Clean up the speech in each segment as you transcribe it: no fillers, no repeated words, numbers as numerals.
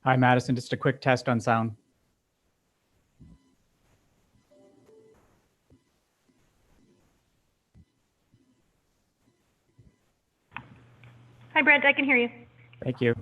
Hi, Madison. Just a quick test on sound. Hi, Brent. I can hear you. Thank you.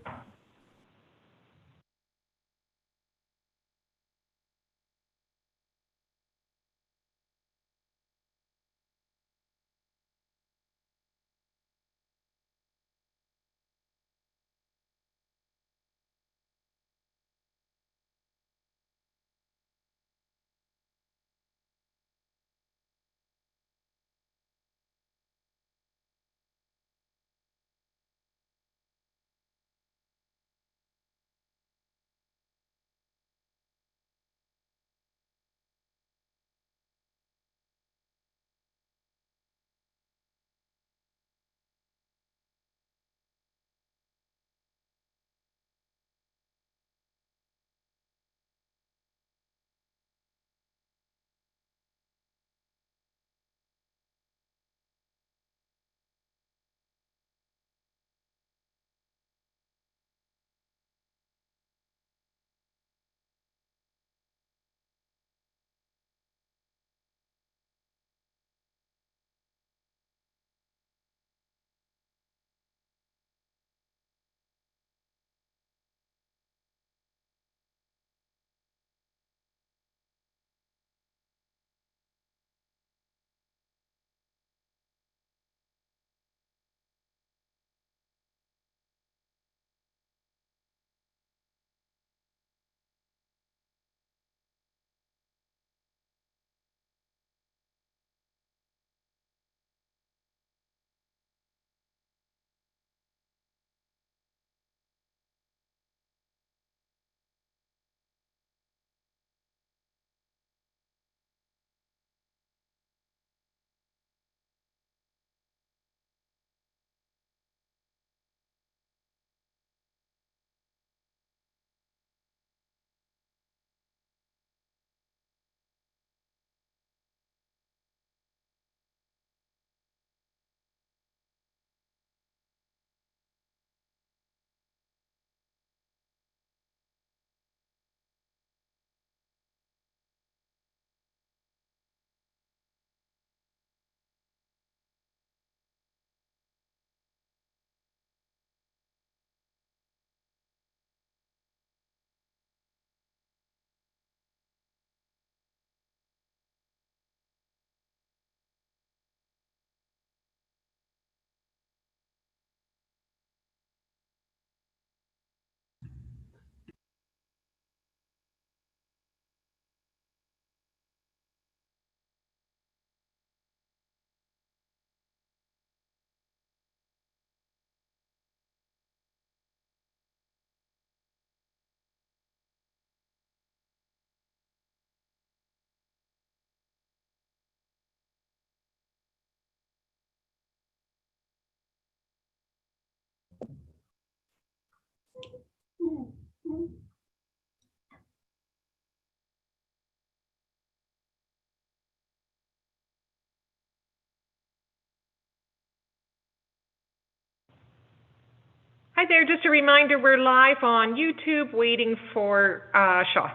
Hi there. Just a reminder, we're live on YouTube waiting for Shaw.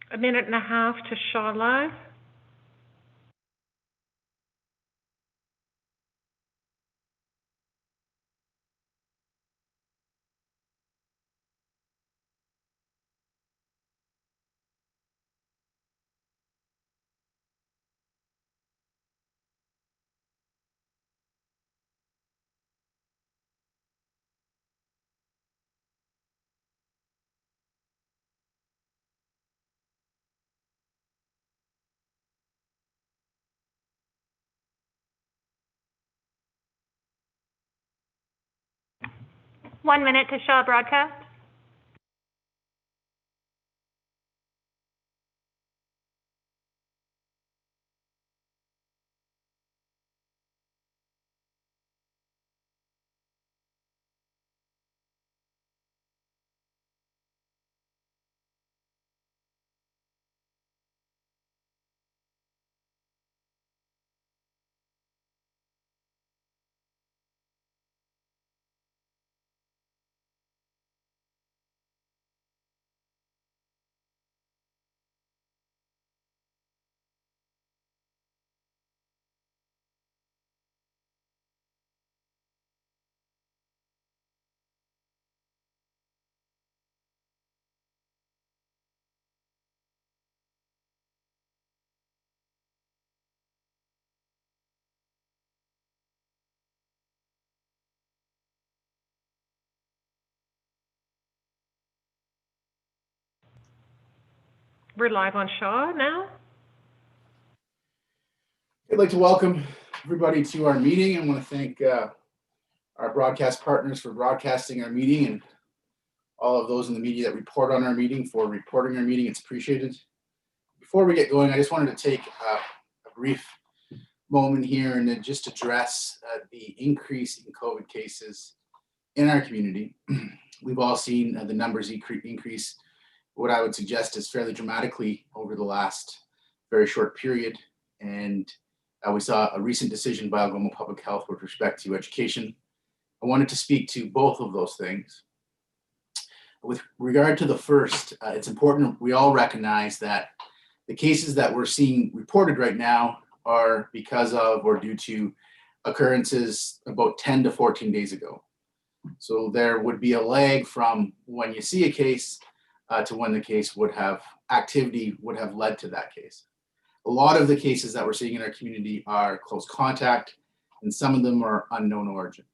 A minute and a half to Shaw Live. One minute to Shaw broadcast. We're live on Shaw now. I'd like to welcome everybody to our meeting. I want to thank our broadcast partners for broadcasting our meeting, and all of those in the media that report on our meeting for reporting our meeting. It's appreciated. Before we get going, I just wanted to take a brief moment here and then just address the increase in COVID cases in our community. We've all seen the numbers increase, what I would suggest is fairly dramatically over the last very short period. And we saw a recent decision by Algoma Public Health with respect to education. I wanted to speak to both of those things. With regard to the first, it's important we all recognize that the cases that we're seeing reported right now are because of or due to occurrences about 10 to 14 days ago. So there would be a lag from when you see a case to when the case would have activity would have led to that case. A lot of the cases that we're seeing in our community are close contact, and some of them are unknown origin.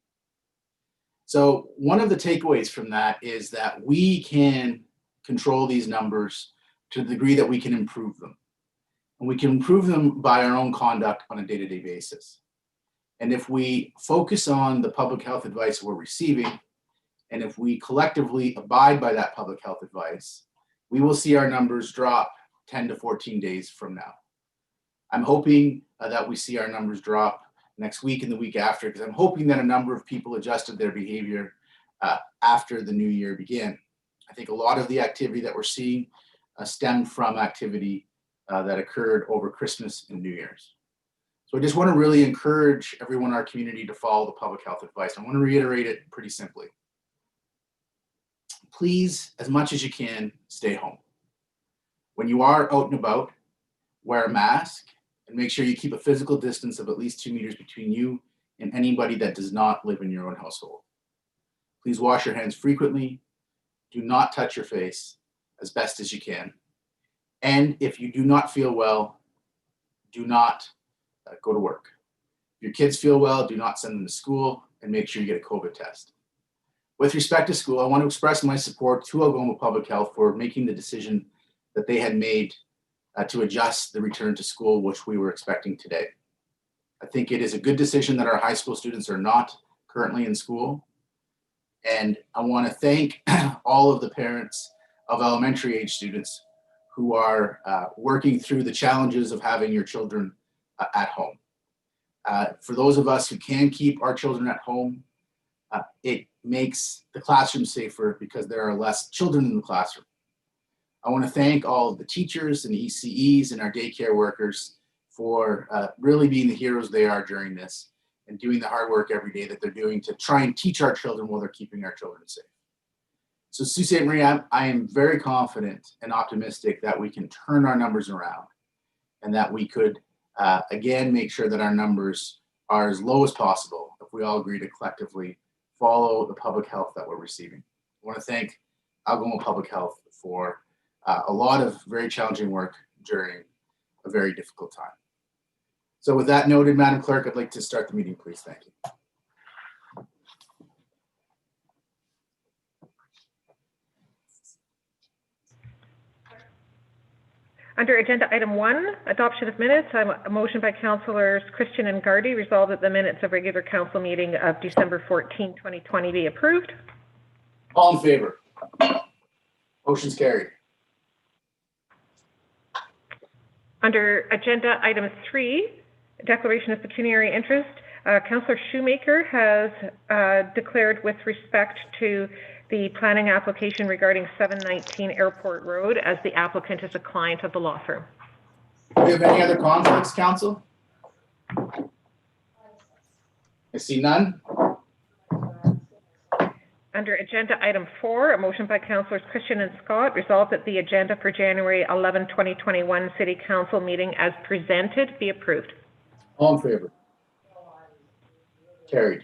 So one of the takeaways from that is that we can control these numbers to the degree that we can improve them. And we can improve them by our own conduct on a day-to-day basis. And if we focus on the public health advice we're receiving, and if we collectively abide by that public health advice, we will see our numbers drop 10 to 14 days from now. I'm hoping that we see our numbers drop next week and the week after, because I'm hoping that a number of people adjusted their behavior after the new year began. I think a lot of the activity that we're seeing stemmed from activity that occurred over Christmas and New Year's. So I just want to really encourage everyone in our community to follow the public health advice. I want to reiterate it pretty simply. Please, as much as you can, stay home. When you are out and about, wear a mask and make sure you keep a physical distance of at least 2 meters between you and anybody that does not live in your own household. Please wash your hands frequently. Do not touch your face as best as you can. And if you do not feel well, do not go to work. If your kids feel well, do not send them to school, and make sure you get a COVID test. With respect to school, I want to express my support to Algoma Public Health for making the decision that they had made to adjust the return to school, which we were expecting today. I think it is a good decision that our high school students are not currently in school. And I want to thank all of the parents of elementary age students who are working through the challenges of having your children at home. For those of us who can keep our children at home, it makes the classroom safer because there are less children in the classroom. I want to thank all of the teachers and ECEs and our daycare workers for really being the heroes they are during this and doing the hard work every day that they're doing to try and teach our children while they're keeping our children safe. So Sault Ste. Marie, I am very confident and optimistic that we can turn our numbers around and that we could, again, make sure that our numbers are as low as possible if we all agree to collectively follow the public health that we're receiving. I want to thank Algoma Public Health for a lot of very challenging work during a very difficult time. So with that noted, Madam Clerk, I'd like to start the meeting, please. Thank you. Under agenda item 1, adoption of minutes, a motion by councillors Christian and Gardy resolved that the minutes of regular council meeting of December 14, 2020 be approved. All in favor? Motion's carried. Under agenda item 3, declaration of pecuniary interest, Councillor Shoemaker has declared with respect to the planning application regarding 719 Airport Road as the applicant is a client of the law firm. Do we have any other conflicts, council? I see none. Under agenda item 4, a motion by councillors Christian and Scott resolved that the agenda for January 11, 2021 City Council meeting as presented be approved. All in favor? Carried.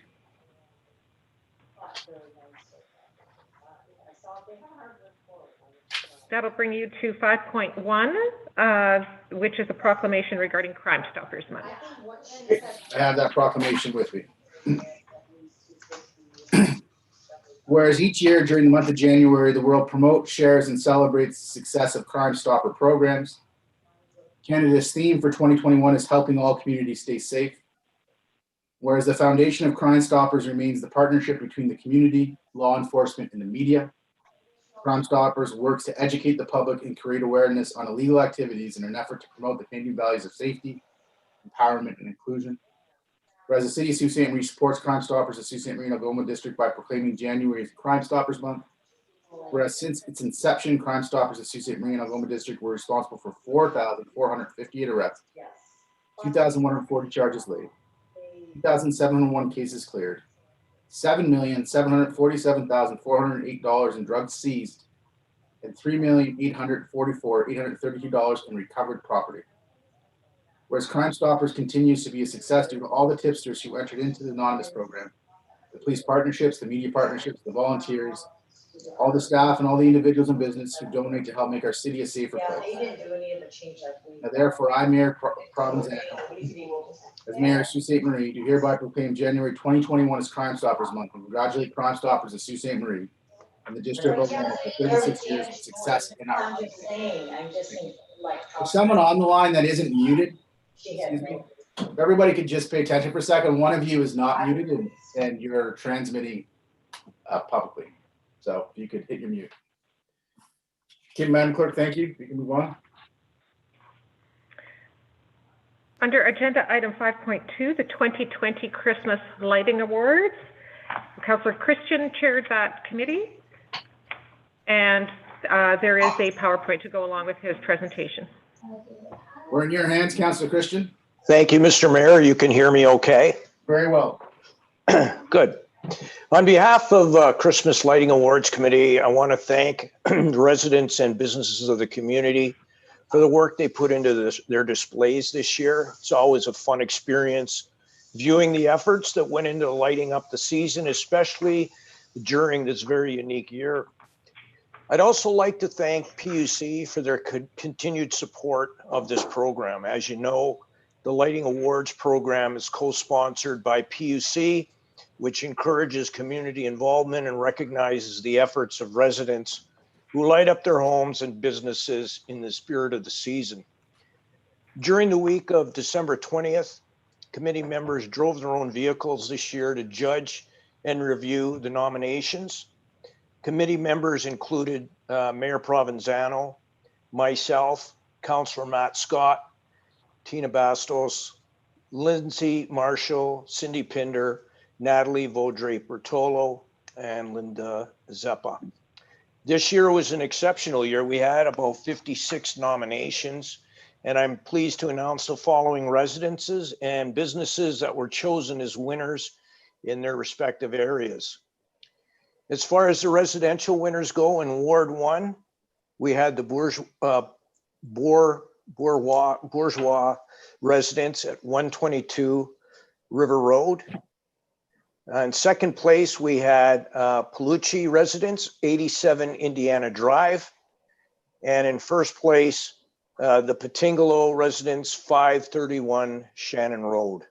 That'll bring you to 5.1, which is a proclamation regarding Crime Stoppers Month. I have that proclamation with me. Whereas each year during the month of January, the world promotes, shares, and celebrates the success of Crime Stopper programs. Canada's theme for 2021 is helping all communities stay safe. Whereas the foundation of Crime Stoppers remains the partnership between the community, law enforcement, and the media. Crime Stoppers works to educate the public and create awareness on illegal activities in an effort to promote the Canadian values of safety, empowerment, and inclusion. Whereas the City of Sault Ste. Marie supports Crime Stoppers of Sault Ste. Marie and Algoma District by proclaiming January as Crime Stoppers Month. Whereas since its inception, Crime Stoppers of Sault Ste. Marie and Algoma District were responsible for 4,458 arrests, 2,140 charges laid, 2,701 cases cleared, $7,747,408 in drugs seized, and $3,844,832 in recovered property. Whereas Crime Stoppers continues to be a success due to all the tipsters who entered into the anonymous program, the police partnerships, the media partnerships, the volunteers, all the staff, and all the individuals and business who donate to help make our city a safer place. Now, therefore, I, Mayor Provenzano, as Mayor of Sault Ste. Marie, do hereby proclaim January 2021 as Crime Stoppers Month and congratulate Crime Stoppers of Sault Ste. Marie and the District of Algoma for 36 years of success in our community. If someone on the line that isn't muted, excuse me, if everybody could just pay attention for a second. One of you is not muted and you're transmitting publicly. So if you could hit your mute. Okay, Madam Clerk, thank you. We can move on. Under agenda item 5.2, the 2020 Christmas Lighting Awards, Councillor Christian chaired that committee, and there is a PowerPoint to go along with his presentation. We're in your hands, Councillor Christian. Thank you, Mr. Mayor. You can hear me okay? Very well. Good. On behalf of Christmas Lighting Awards Committee, I want to thank residents and businesses of the community for the work they put into their displays this year. It's always a fun experience viewing the efforts that went into lighting up the season, especially during this very unique year. I'd also like to thank PUC for their continued support of this program. As you know, the Lighting Awards program is co-sponsored by PUC, which encourages community involvement and recognizes the efforts of residents who light up their homes and businesses in the spirit of the season. During the week of December 20th, committee members drove their own vehicles this year to judge and review the nominations. Committee members included Mayor Provenzano, myself, Councillor Matt Scott, Tina Bastos, Lindsay Marshall, Cindy Pinder, Natalie Vaudrey-Bertolo, and Linda Zeppa. This year was an exceptional year. We had about 56 nominations, and I'm pleased to announce the following residences and businesses that were chosen as winners in their respective areas. As far as the residential winners go, in Ward 1, we had the Bourgeois residents at 122 River Road. In second place, we had Palucci residents, 87 Indiana Drive. And in first place, the Patingalo residents, 531 Shannon Road.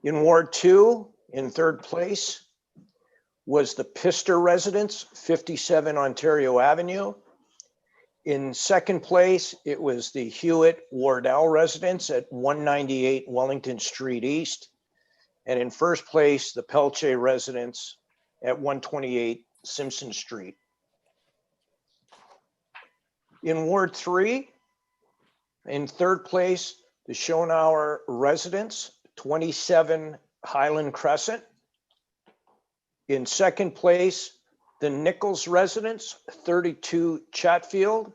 In Ward 2, in third place, was the Pister residents, 57 Ontario Avenue. In second place, it was the Hewitt Wardell residents at 198 Wellington Street East. And in first place, the Pelche residents at 128 Simpson Street. In Ward 3, in third place, the Schonauer residents, 27 Highland Crescent. In second place, the Nichols residents, 32 Chatfield.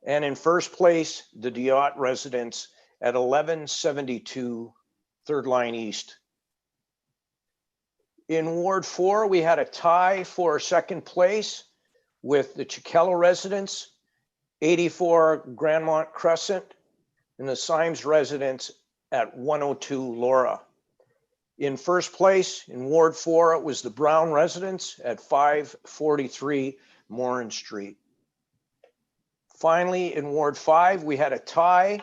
And in first place, the Diot residents at 1172 Third Line East. In Ward 4, we had a tie for second place with the Chiquella residents, 84 Grandmont Crescent, and the Symes residents at 102 Laura. In first place, in Ward 4, it was the Brown residents at 543 Morin Street. Finally, in Ward 5, we had a tie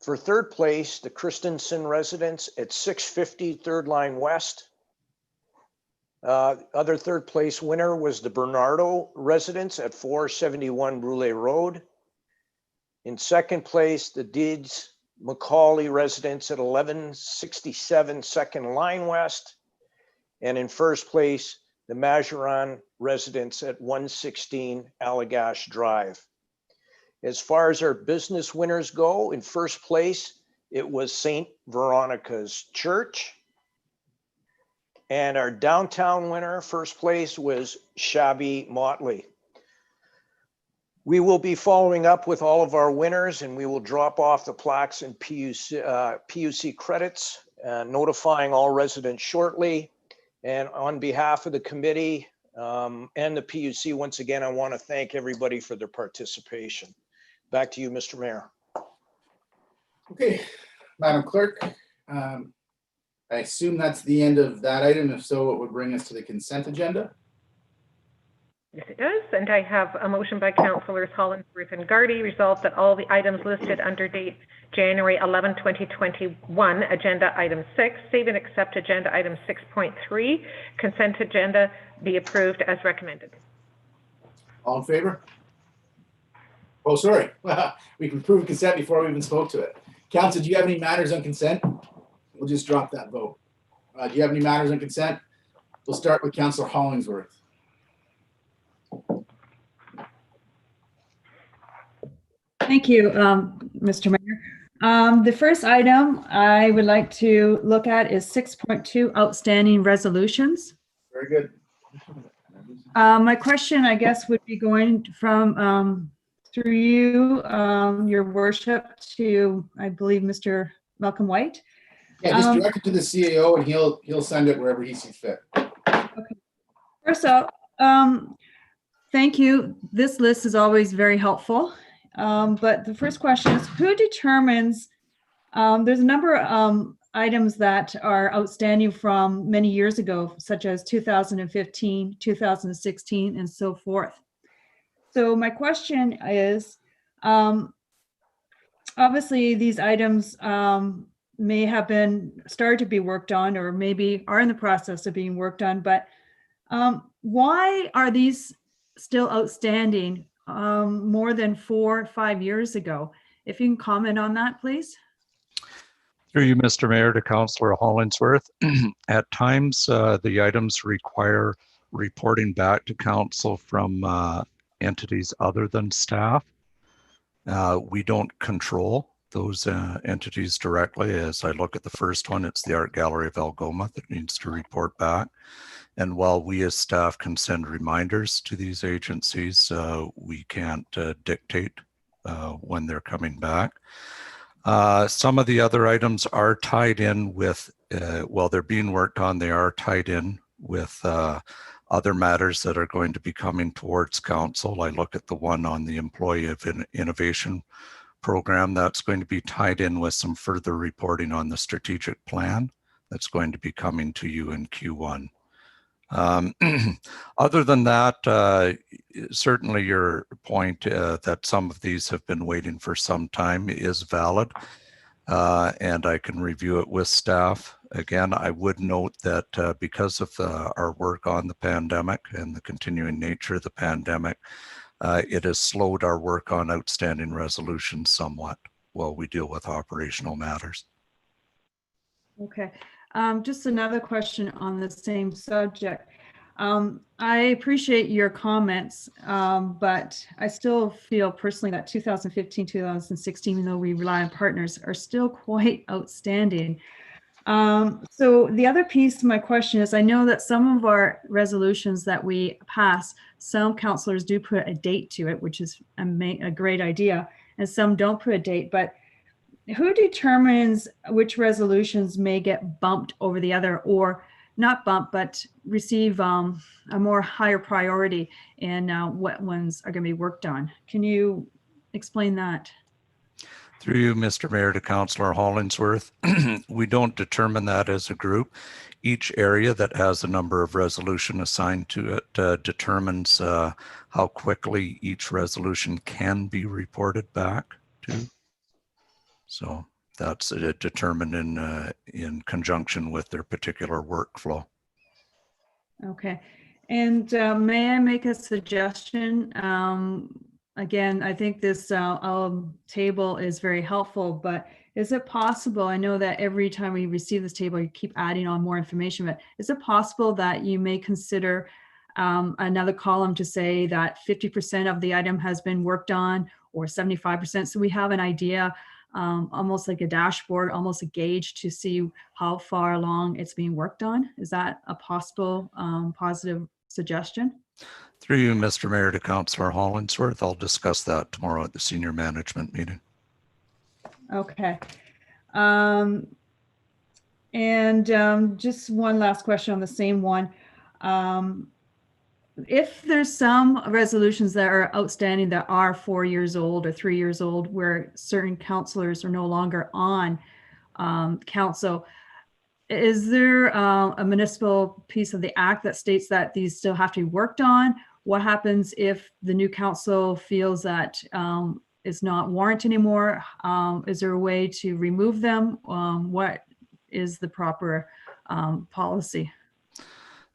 for third place, the Christensen residents at 650 Third Line West. Other third place winner was the Bernardo residents at 471 Brule Road. In second place, the Deeds Macaulay residents at 1167 Second Line West. And in first place, the Majoran residents at 116 Allagash Drive. As far as our business winners go, in first place, it was St. Veronica's Church. And our downtown winner, first place, was Shabby Motley. We will be following up with all of our winners, and we will drop off the plaques and PUC credits, notifying all residents shortly. And on behalf of the committee and the PUC, once again, I want to thank everybody for their participation. Back to you, Mr. Mayor. Okay, Madam Clerk, I assume that's the end of that item. If so, it would bring us to the consent agenda. Yes, it does. And I have a motion by Councillors Hollinsworth and Gardy, resolved that all the items listed under date January 11, 2021, agenda item 6, save and accept agenda item 6.3, consent agenda be approved as recommended. All in favor? Oh, sorry. We can approve consent before we even spoke to it. Council, do you have any matters on consent? We'll just drop that vote. Do you have any matters on consent? We'll start with Councillor Hollingsworth. Thank you, Mr. Mayor. The first item I would like to look at is 6.2 outstanding resolutions. Very good. My question, I guess, would be going from through you, your worship, to, I believe, Mr. Malcolm White. Yeah, just direct it to the CAO and he'll send it wherever he sees fit. Okay. First up, thank you. This list is always very helpful. But the first question is, who determines, there's a number of items that are outstanding from many years ago, such as 2015, 2016, and so forth. So my question is, obviously these items may have been started to be worked on, or maybe are in the process of being worked on, but why are these still outstanding more than 4 or 5 years ago? If you can comment on that, please. Through you, Mr. Mayor, to Councillor Hollingsworth. At times, the items require reporting back to council from entities other than staff. We don't control those entities directly. As I look at the first one, it's the Art Gallery of Algoma that needs to report back. And while we as staff can send reminders to these agencies, we can't dictate when they're coming back. Some of the other items are tied in with, while they're being worked on, they are tied in with other matters that are going to be coming towards council. I look at the one on the Employee Innovation Program that's going to be tied in with some further reporting on the strategic plan that's going to be coming to you in Q1. Other than that, certainly your point that some of these have been waiting for some time is valid, and I can review it with staff. Again, I would note that because of our work on the pandemic and the continuing nature of the pandemic, it has slowed our work on outstanding resolutions somewhat while we deal with operational matters. Okay. Just another question on the same subject. I appreciate your comments, but I still feel personally that 2015, 2016, even though we rely on partners, are still quite outstanding. So the other piece to my question is, I know that some of our resolutions that we pass, some councillors do put a date to it, which is a great idea, and some don't put a date, but who determines which resolutions may get bumped over the other, or not bumped, but receive a more higher priority in what ones are going to be worked on? Can you explain that? Through you, Mr. Mayor, to Councillor Hollingsworth, we don't determine that as a group. Each area that has a number of resolution assigned to it determines how quickly each resolution can be reported back to. So that's determined in conjunction with their particular workflow. Okay. And may I make a suggestion? Again, I think this table is very helpful, but is it possible, I know that every time we receive this table, you keep adding on more information, but is it possible that you may consider another column to say that 50% of the item has been worked on, or 75%, so we have an idea, almost like a dashboard, almost a gauge to see how far along it's being worked on? Is that a possible positive suggestion? Through you, Mr. Mayor, to Councillor Hollingsworth, I'll discuss that tomorrow at the senior management meeting. Okay. Just one last question on the same one. If there's some resolutions that are outstanding that are 4 years old or 3 years old, where certain councillors are no longer on council, is there a municipal piece of the act that states that these still have to be worked on? What happens if the new council feels that it's not warranted anymore? Is there a way to remove them? What is the proper policy?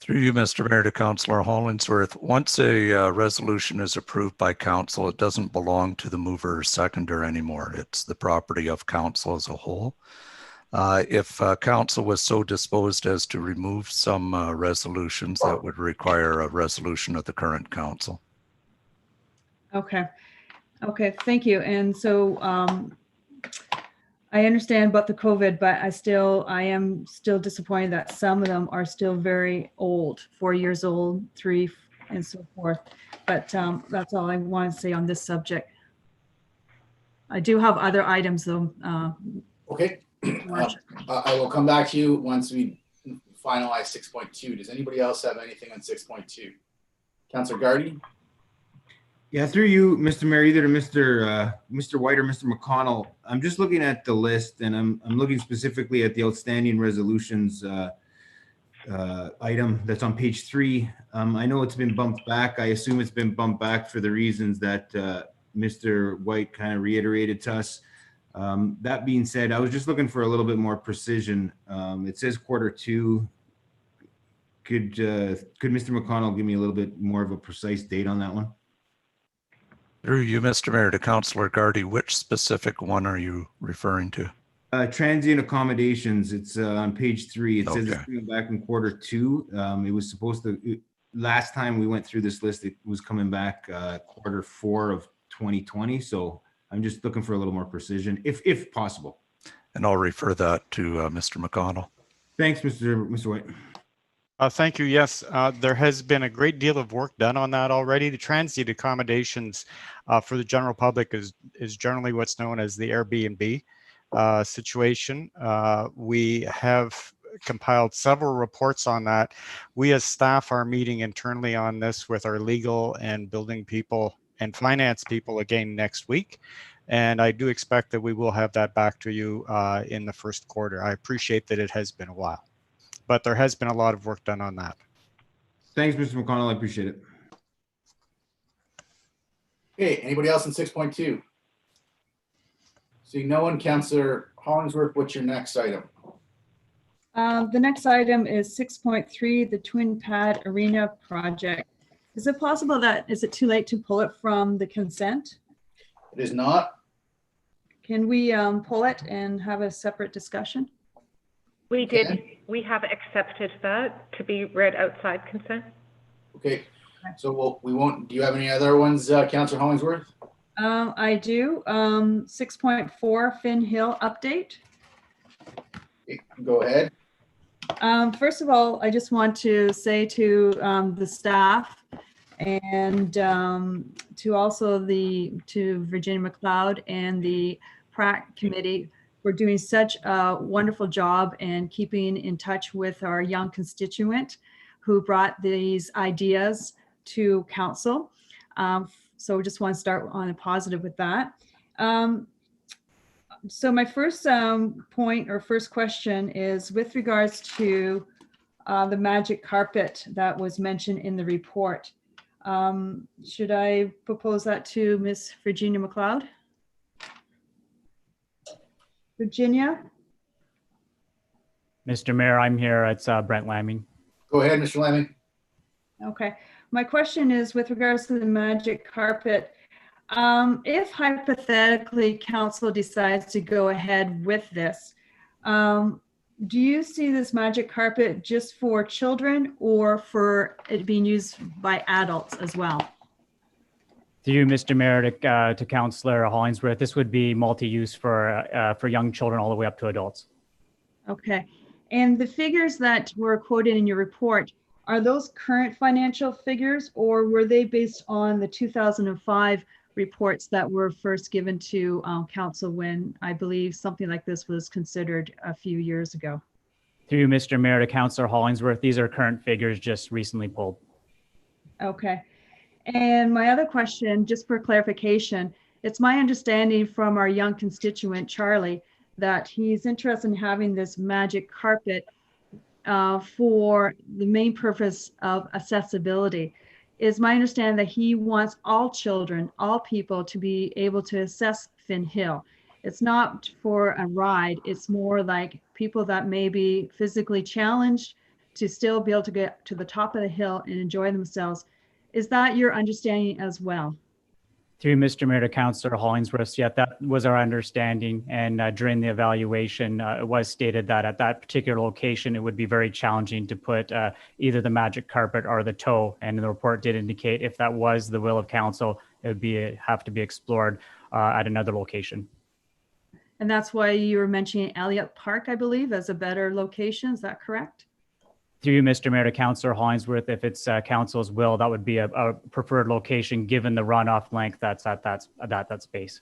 Through you, Mr. Mayor, to Councillor Hollingsworth, once a resolution is approved by council, it doesn't belong to the mover or seconder anymore. It's the property of council as a whole. If council was so disposed as to remove some resolutions, that would require a resolution of the current council. Okay. Okay, thank you. And so I understand about the COVID, but I am still disappointed that some of them are still very old, 4 years old, 3, and so forth. But that's all I want to say on this subject. I do have other items though. Okay. I will come back to you once we finalize 6.2. Does anybody else have anything on 6.2? Councillor Gardy? Yeah, through you, Mr. Mayor, either to Mr. White or Mr. McConnell. I'm just looking at the list, and I'm looking specifically at the outstanding resolutions item that's on page 3. I know it's been bumped back. I assume it's been bumped back for the reasons that Mr. White kind of reiterated to us. That being said, I was just looking for a little bit more precision. It says Q2. Could Mr. McConnell give me a little bit more of a precise date on that one? Through you, Mr. Mayor, to Councillor Gardy, which specific one are you referring to? Transient accommodations. It's on page 3. It says Okay. it's coming back in Q2. It was supposed to, last time we went through this list, it was coming back Q4 of 2020. So I'm just looking for a little more precision, if possible. And I'll refer that to Mr. McConnell. Thanks, Mr. White. Thank you. Yes, there has been a great deal of work done on that already. The transient accommodations for the general public is generally what's known as the Airbnb situation. We have compiled several reports on that. We as staff are meeting internally on this with our legal and building people and finance people again next week. And I do expect that we will have that back to you in the first quarter. I appreciate that it has been a while, but there has been a lot of work done on that. Thanks, Mr. McConnell. I appreciate it. Okay, anybody else in 6.2? Seeing no one, Councillor Hollingsworth, what's your next item? The next item is 6.3, the Twin Pad Arena project. Is it possible is it too late to pull it from the consent? It is not. Can we pull it and have a separate discussion? We did. Okay. We have accepted that to be read outside consent. Okay, so we won't, do you have any other ones, Councillor Hollingsworth? I do. 6.4, Finn Hill update. Okay, go ahead. First of all, I just want to say to the staff and to also to Virginia McLeod and the PRAC committee for doing such a wonderful job and keeping in touch with our young constituent who brought these ideas to council. So just want to start on a positive with that. So my first point or first question is with regards to the magic carpet that was mentioned in the report. Should I propose that to Miss Virginia McLeod? Virginia? Mr. Mayor, I'm here. It's Brent Lamming. Go ahead, Mr. Lamming. Okay. My question is with regards to the magic carpet, if hypothetically council decides to go ahead with this, do you see this magic carpet just for children or for it being used by adults as well? Through you, Mr. Mayor, to Councillor Hollingsworth, this would be multi-use for young children all the way up to adults. Okay. And the figures that were quoted in your report, are those current financial figures or were they based on the 2005 reports that were first given to council when I believe something like this was considered a few years ago? Through you, Mr. Mayor, to Councillor Hollingsworth, these are current figures just recently pulled. Okay. And my other question, just for clarification, it's my understanding from our young constituent, Charlie, that he's interested in having this magic carpet for the main purpose of accessibility. Is my understanding that he wants all children, all people to be able to access Finn Hill. It's not for a ride, it's more like people that may be physically challenged to still be able to get to the top of the hill and enjoy themselves. Is that your understanding as well? Through Mr. Mayor to Councillor Hollingsworth, yeah, that was our understanding. And during the evaluation, it was stated that at that particular location, it would be very challenging to put either the magic carpet or the tow. And the report did indicate if that was the will of council, it would have to be explored at another location. And that's why you were mentioning Elliott Park, I believe, as a better location. Is that correct? Through you, Mr. Mayor, to Councillor Hollingsworth, if it's council's will, that would be a preferred location given the runoff length that's at that space.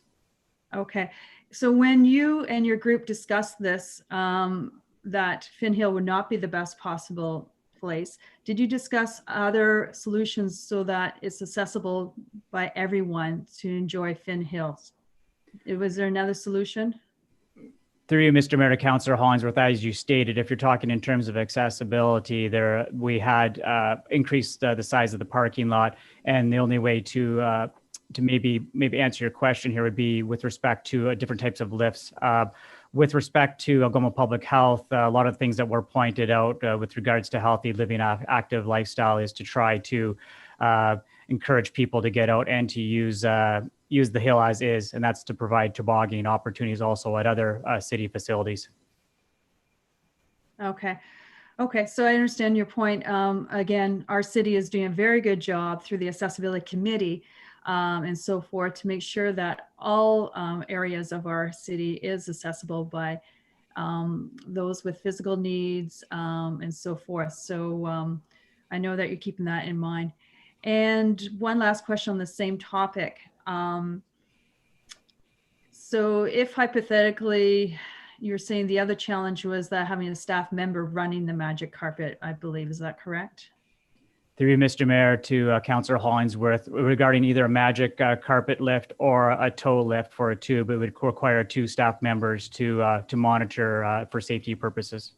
Okay. So when you and your group discussed this, that Finn Hill would not be the best possible place, did you discuss other solutions so that it's accessible by everyone to enjoy Finn Hills? Was there another solution? Through you, Mr. Mayor, to Councillor Hollingsworth, as you stated, if you're talking in terms of accessibility, we had increased the size of the parking lot, and the only way to maybe answer your question here would be with respect to different types of lifts. With respect to Algoma Public Health, a lot of things that were pointed out with regards to healthy living, active lifestyle is to try to encourage people to get out and to use the hill as is, and that's to provide tobogganing opportunities also at other city facilities. Okay. Okay, so I understand your point. Again, our city is doing a very good job through the Accessibility Committee and so forth to make sure that all areas of our city is accessible by those with physical needs and so forth. So I know that you're keeping that in mind. And one last question on the same topic. So if hypothetically you're saying the other challenge was that having a staff member running the magic carpet, I believe. Is that correct? Through you, Mr. Mayor, to Councillor Hollingsworth regarding either a magic carpet lift or a tow lift for a tube. It would require 2 staff members to monitor for safety purposes.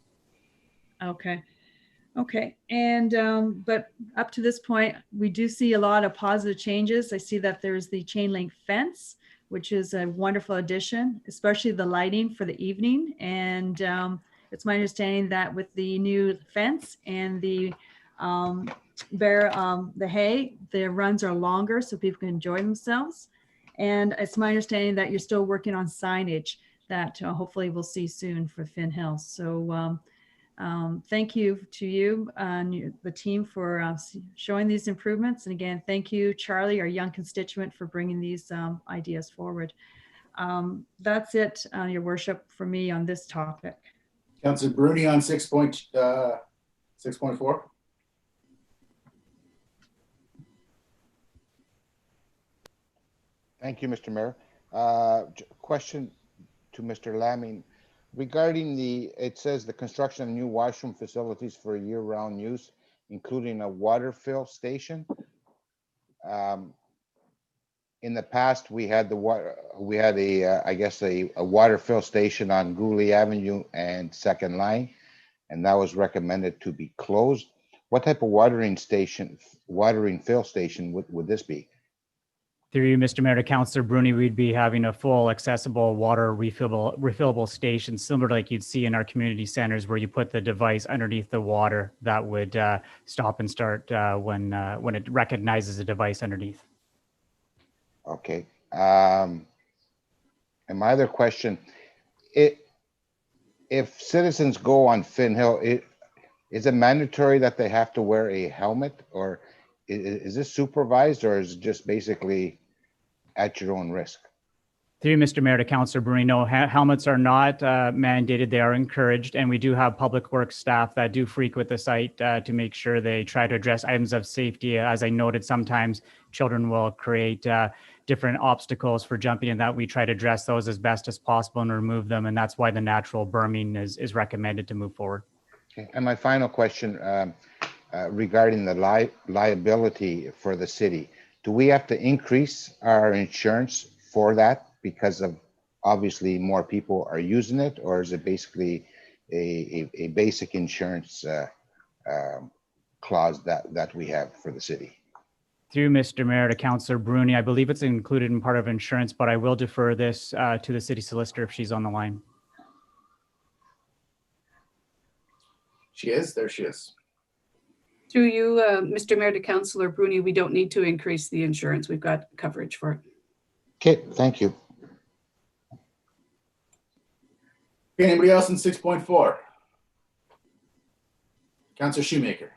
Okay. Okay. And, but up to this point, we do see a lot of positive changes. I see that there's the chain link fence, which is a wonderful addition, especially the lighting for the evening. And it's my understanding that with the new fence and the the hay, the runs are longer so people can enjoy themselves. And it's my understanding that you're still working on signage that hopefully we'll see soon for Finn Hills. So thank you to you and the team for showing these improvements. And again, thank you, Charlie, our young constituent, for bringing these ideas forward. That's it, Your Worship, for me on this topic. Councillor Bruni on 6.4. Thank you, Mr. Mayor. Question to Mr. Laming. Regarding it says the construction of new washroom facilities for year-round use, including a water fill station. In the past, we had a water fill station on Gooley Avenue and Second Line, and that was recommended to be closed. What type of watering fill station would this be? Through you, Mr. Mayor, to Councillor Bruni, we'd be having a full accessible water refillable station, similar to like you'd see in our community centers, where you put the device underneath the water that would stop and start when it recognizes a device underneath. Okay. And my other question, if citizens go on Finn Hill, is it mandatory that they have to wear a helmet, or is this supervised, or is it just basically at your own risk? Through you, Mr. Mayor, to Councillor Bruni, no, helmets are not mandated. They are encouraged. And we do have public works staff that do frequent the site to make sure they try to address items of safety. As I noted, sometimes children will create different obstacles for jumping, and that we try to address those as best as possible and remove them. And that's why the natural berming is recommended to move forward. Okay. And my final question regarding the liability for the city. Do we have to increase our insurance for that because of obviously more people are using it, or is it basically a basic insurance clause that we have for the city? Through Mr. Mayor, to Councillor Bruni, I believe it's included in part of insurance, but I will defer this to the city solicitor if she's on the line. She is, there she is. Through you, Mr. Mayor, to Councillor Bruni, we don't need to increase the insurance. We've got coverage for it. Okay, thank you. Okay, anybody else in 6.4? Councillor Shoemaker.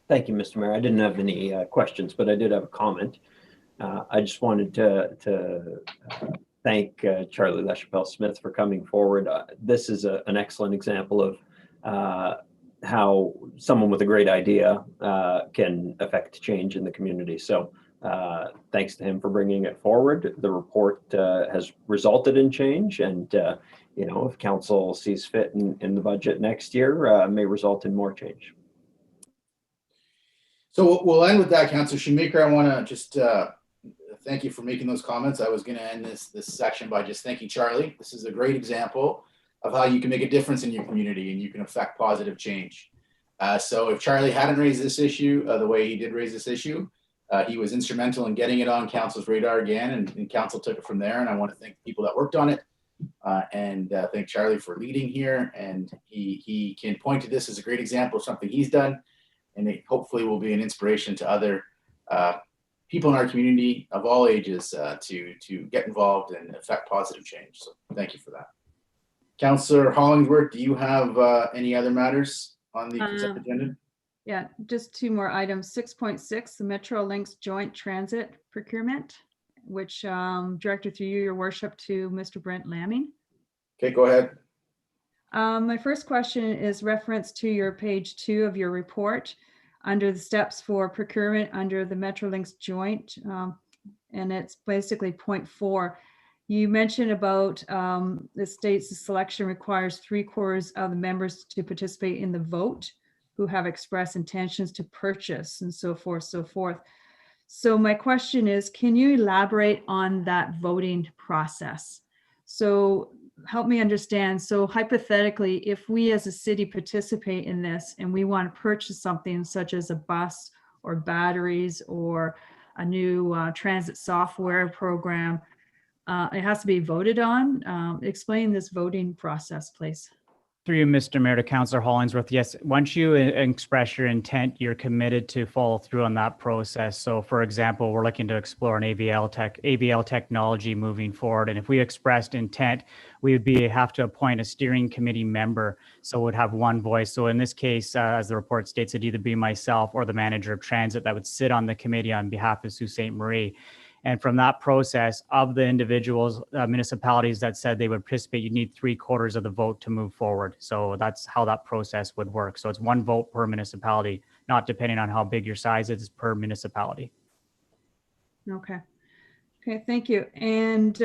Thank you, Mr. Mayor. I didn't have any questions, but I did have a comment. I just wanted to thank Charlie LaChapelle-Smith for coming forward. This is an excellent example of how someone with a great idea can affect change in the community. So thanks to him for bringing it forward. The report has resulted in change, and you know, if council sees fit in the budget next year, may result in more change. So we'll end with that, Councillor Shoemaker. I want to just thank you for making those comments. I was going to end this section by just thanking Charlie. This is a great example of how you can make a difference in your community and you can affect positive change. So if Charlie hadn't raised this issue the way he did raise this issue, he was instrumental in getting it on council's radar again, and council took it from there. And I want to thank the people that worked on it and thank Charlie for leading here. And he can point to this as a great example of something he's done, and it hopefully will be an inspiration to other people in our community of all ages to get involved and affect positive change. So thank you for that. Councillor Hollingsworth, do you have any other matters on the consent agenda? Yeah, just 2 more items. 6.6, the Metrolinx joint transit procurement, which director through you, Your Worship, to Mr. Brent Laming. Okay, go ahead. My first question is reference to your page 2 of your report under the steps for procurement under the Metrolinx joint, and it's basically point 4. You mentioned about the state's selection requires 3/4 of the members to participate in the vote who have expressed intentions to purchase and so forth, so forth. So my question is, can you elaborate on that voting process? So help me understand. So hypothetically, if we as a city participate in this and we want to purchase something such as a bus or batteries or a new transit software program, it has to be voted on. Explain this voting process, please. Through you, Mr. Mayor, to Councillor Hollingsworth. Yes, once you express your intent, you're committed to follow through on that process. So for example, we're looking to explore an AVL technology moving forward. And if we expressed intent, we would have to appoint a steering committee member. So we'd have one voice. So in this case, as the report states, it'd either be myself or the manager of transit that would sit on the committee on behalf of Sault Ste. Marie. And from that process, of the individuals, municipalities that said they would participate, you need 3/4 of the vote to move forward. So that's how that process would work. So it's one vote per municipality, not depending on how big your size is, per municipality. Okay. Okay, thank you. And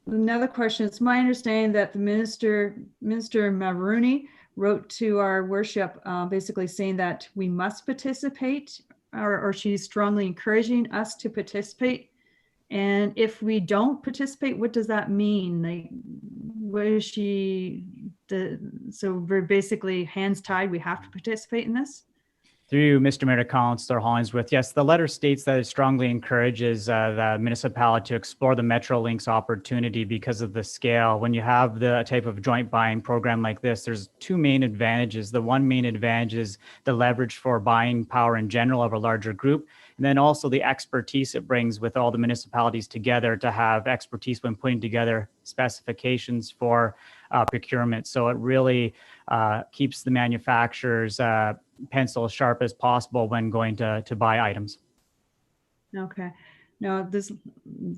another question, it's my understanding that the Minister Mulroney wrote to our worship basically saying that we must participate, or she's strongly encouraging us to participate. And if we don't participate, what does that mean? Like, what is so we're basically hands tied, we have to participate in this? Through you, Mr. Mayor, to Councillor Hollingsworth. Yes, the letter states that it strongly encourages the municipality to explore the Metrolinx opportunity because of the scale. When you have the type of joint buying program like this, there's two main advantages. The one main advantage is the leverage for buying power in general of a larger group, and then also the expertise it brings with all the municipalities together to have expertise when putting together specifications for procurement. So it really keeps the manufacturers pencil as sharp as possible when going to buy items. Okay. No, there's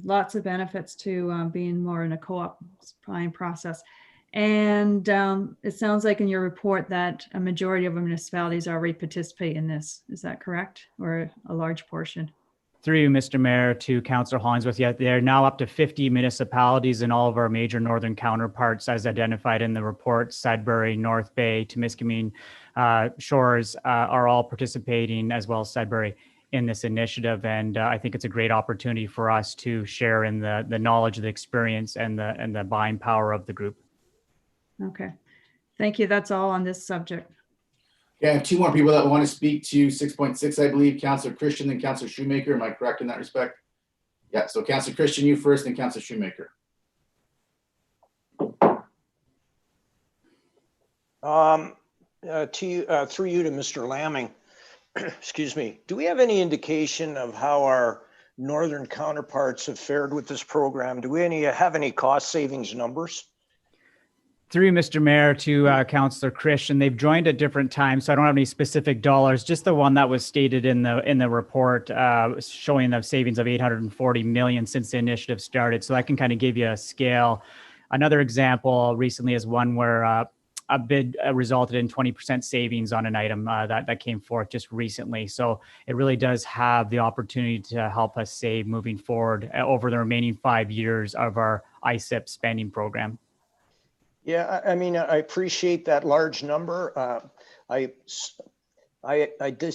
lots of benefits to being more in a co-op buying process. And it sounds like in your report that a majority of municipalities already participate in this. Is that correct? Or a large portion? Through you, Mr. Mayor, to Councillor Hollingsworth. Yeah, there are now up to 50 municipalities in all of our major northern counterparts as identified in the report. Sudbury, North Bay, Temiskaming, Shores are all participating, as well as Sudbury, in this initiative. And I think it's a great opportunity for us to share in the knowledge, the experience, and the buying power of the group. Okay. Thank you. That's all on this subject. Okay, I have two more people that want to speak to 6.6, I believe. Councillor Christian, then Councillor Shoemaker. Am I correct in that respect? Yeah, so Councillor Christian, you first, then Councillor Shoemaker. Through you to Mr. Lamming, excuse me, do we have any indication of how our northern counterparts have fared with this program? Do we have any cost savings numbers? Through Mr. Mayor, to Councillor Christian, they've joined at different times, so I don't have any specific dollars. Just the one that was stated in the report, showing the savings of $840 million since the initiative started. So that can kind of give you a scale. Another example recently is one where a bid resulted in 20% savings on an item that came forth just recently. So it really does have the opportunity to help us save moving forward over the remaining 5 years of our ISIP spending program. Yeah, I mean, I appreciate that large number. I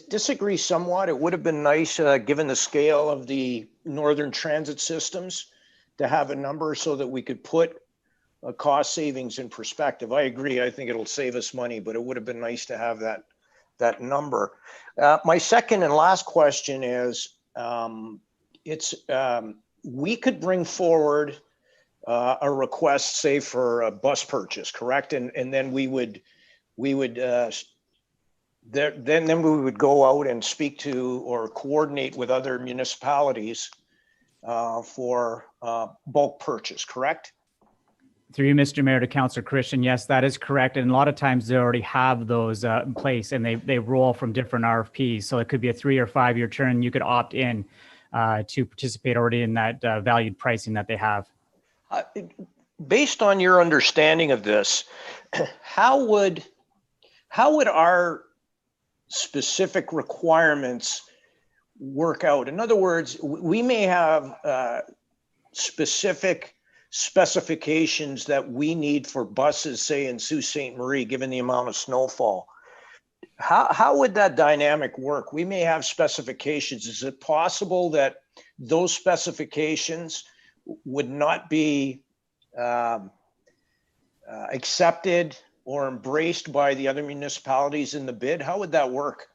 disagree somewhat. It would have been nice, given the scale of the northern transit systems, to have a number so that we could put cost savings in perspective. I agree. I think it'll save us money, but it would have been nice to have that number. My second and last question is, we could bring forward a request, say, for a bus purchase, correct? And then we would go out and speak to or coordinate with other municipalities for bulk purchase, correct? Through you, Mr. Mayor, to Councillor Christian, yes, that is correct. And a lot of times they already have those in place, and they roll from different RFPs. So it could be a 3 or 5 year term. You could opt in to participate already in that valued pricing that they have. Based on your understanding of this, how would our specific requirements work out? In other words, we may have specific specifications that we need for buses, say in Sault Ste. Marie, given the amount of snowfall. How would that dynamic work? We may have specifications. Is it possible that those specifications would not be accepted or embraced by the other municipalities in the bid? How would that work?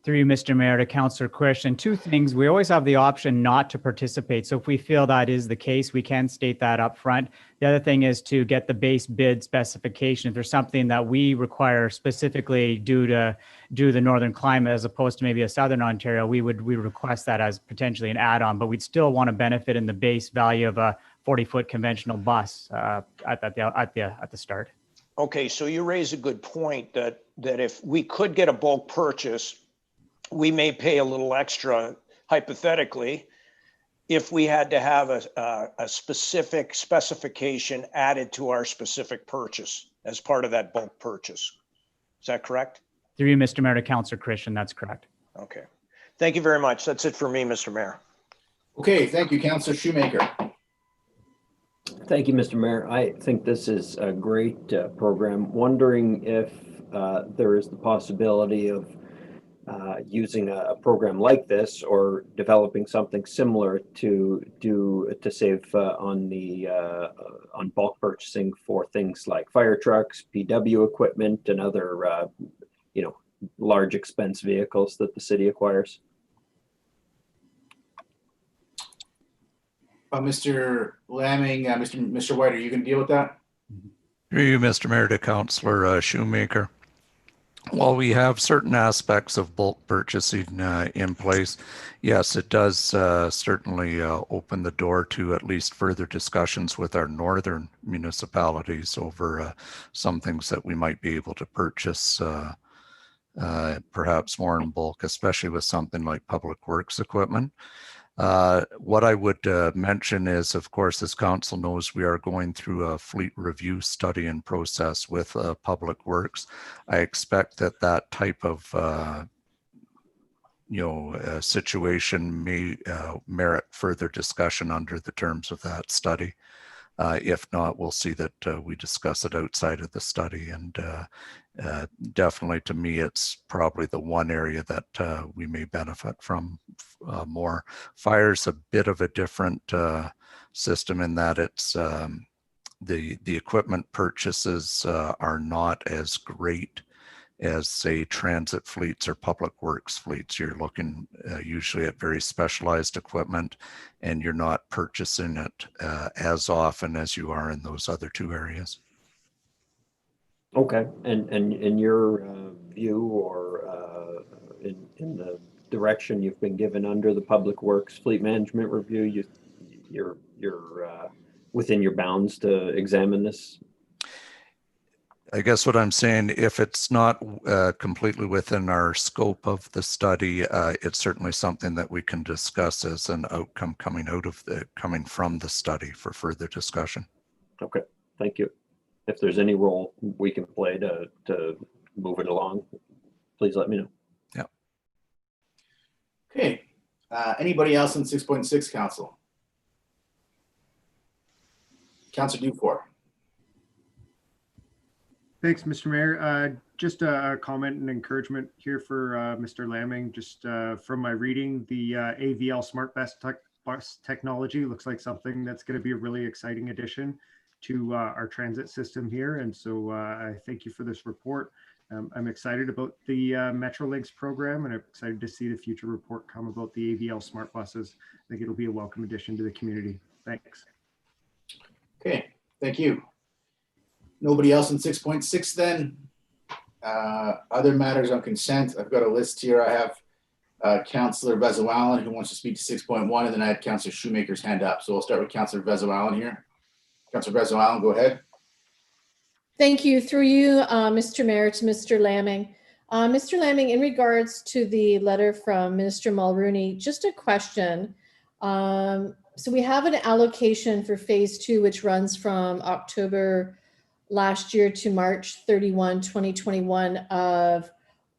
Through you, Mr. Mayor, to Councillor Christian, two things. We always have the option not to participate. So if we feel that is the case, we can state that up front. The other thing is to get the base bid specification. If there's something that we require specifically due to the northern climate as opposed to maybe a southern Ontario, we would request that as potentially an add-on, but we'd still want to benefit in the base value of a 40-foot conventional bus at the start. Okay, so you raise a good point that if we could get a bulk purchase, we may pay a little extra, hypothetically, if we had to have a specific specification added to our specific purchase as part of that bulk purchase. Is that correct? Through you, Mr. Mayor, to Councillor Christian, that's correct. Okay. Thank you very much. That's it for me, Mr. Mayor. Okay, thank you, Councillor Shoemaker. Thank you, Mr. Mayor. I think this is a great program. Wondering if there is the possibility of using a program like this or developing something similar to save on bulk purchasing for things like fire trucks, PW equipment, and other large expense vehicles that the city acquires. Mr. Lamming, Mr. White, are you going to deal with that? Through you, Mr. Mayor, to Councillor Shoemaker. While we have certain aspects of bulk purchasing in place, yes, it does certainly open the door to at least further discussions with our northern municipalities over some things that we might be able to purchase perhaps more in bulk, especially with something like public works equipment. What I would mention is, of course, as council knows, we are going through a fleet review study and process with Public Works. I expect that type of situation may merit further discussion under the terms of that study. If not, we'll see that we discuss it outside of the study. And definitely, to me, it's probably the one area that we may benefit from more. Fire's a bit of a different system in that it's the equipment purchases are not as great as, say, transit fleets or public works fleets. You're looking usually at very specialized equipment, and you're not purchasing it as often as you are in those other two areas. Okay, and in your view, or in the direction you've been given under the Public Works Fleet Management Review, you're within your bounds to examine this? I guess what I'm saying, if it's not completely within our scope of the study, it's certainly something that we can discuss as an outcome coming from the study for further discussion. Okay, thank you. If there's any role we can play to move it along, please let me know. Yeah. Okay. Anybody else on 6.6, Council? Councillor Dufour. Thanks, Mr. Mayor. Just a comment and encouragement here for Mr. Lamming. Just from my reading, the AVL Smart Bus technology looks like something that's going to be a really exciting addition to our transit system here. And so I thank you for this report. I'm excited about the Metrolinx program, and I'm excited to see the future report come about the AVL Smart Buses. I think it'll be a welcome addition to the community. Thanks. Okay, thank you. Nobody else in 6.6 then? Other matters on consent. I've got a list here. I have Councillor Vezowalan who wants to speak to 6.1, and then I had Councillor Shoemaker's hand up. So we'll start with Councillor Vezowalan here. Councillor Vezowalan, go ahead. Thank you. Through you, Mr. Mayor, to Mr. Lamming. Mr. Lamming, in regards to the letter from Minister Mulrooney, just a question. So we have an allocation for phase 2, which runs from October last year to March 31, 2021 of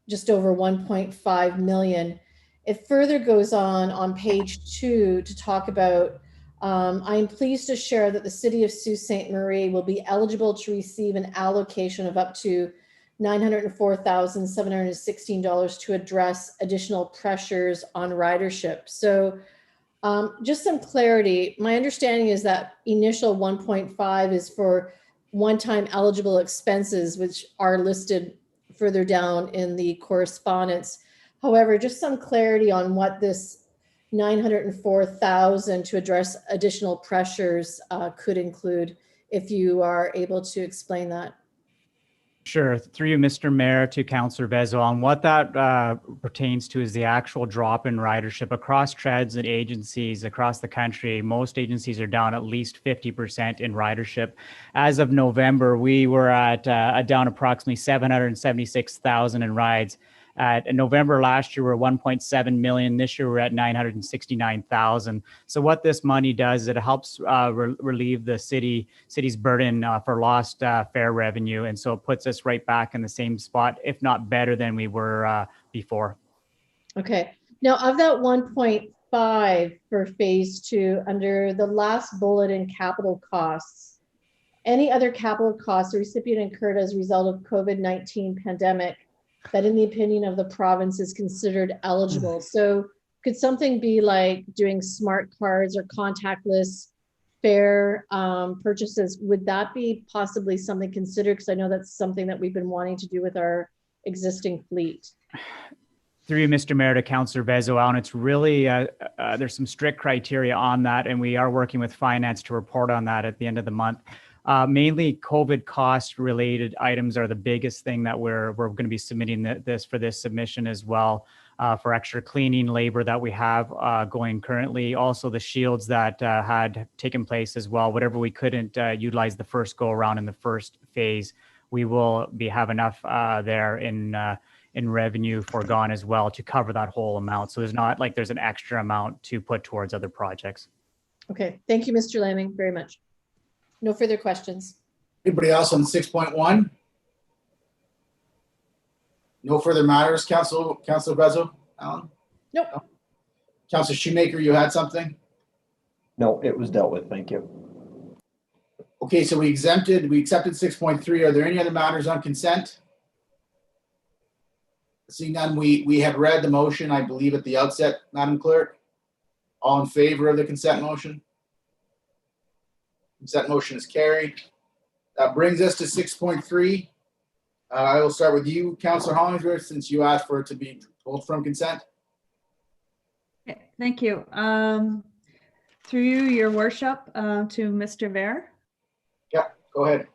just over 1.5 million. It further goes on page 2 to talk about I'm pleased to share that the City of Sault Ste. Marie will be eligible to receive an allocation of up to $904,716 to address additional pressures on ridership. So just some clarity. My understanding is that initial 1.5 is for one-time eligible expenses, which are listed further down in the correspondence. However, just some clarity on what this 904,000 to address additional pressures could include, if you are able to explain that. Sure. Through you, Mr. Mayor, to Councillor Bezo, and what that pertains to is the actual drop in ridership across transit agencies across the country. Most agencies are down at least 50% in ridership. As of November, we were at down approximately 776,000 in rides. In November last year, we were 1.7 million. This year, we're at 969,000. So what this money does, it helps relieve the city's burden for lost fare revenue. And so it puts us right back in the same spot, if not better than we were before. Okay. Now, of that 1.5 for phase 2, under the last bullet in capital costs, any other capital costs the recipient incurred as a result of COVID-19 pandemic that in the opinion of the province is considered eligible. So could something be like doing smart cards or contactless fare purchases? Would that be possibly something considered? Because I know that's something that we've been wanting to do with our existing fleet. Through you, Mr. Mayor, to Councillor Bezo, and it's really, there's some strict criteria on that, and we are working with finance to report on that at the end of the month. Mainly COVID cost related items are the biggest thing that we're going to be submitting this submission as well, for extra cleaning labor that we have going currently. Also the shields that had taken place as well. Whatever we couldn't utilize the first go around in the first phase, we will have enough there in revenue foregone as well to cover that whole amount. So there's not like there's an extra amount to put towards other projects. Okay, thank you, Mr. Laming, very much. No further questions. Anybody else on 6.1? No further matters, Councilor Bezo, Alan? Nope. No. Councilor Shoemaker, you had something? No, it was dealt with. Thank you. Okay, so we accepted 6.3. Are there any other matters on consent? Seeing none, we have read the motion, I believe, at the outset, Madam Clerk. All in favor of the consent motion? Consent motion is carried. That brings us to 6.3. I will start with you, Councillor Hollingsworth, since you asked for it to be pulled from consent. Okay, thank you. Through you, Your Worship, to Mr. Ver. Yeah, go ahead.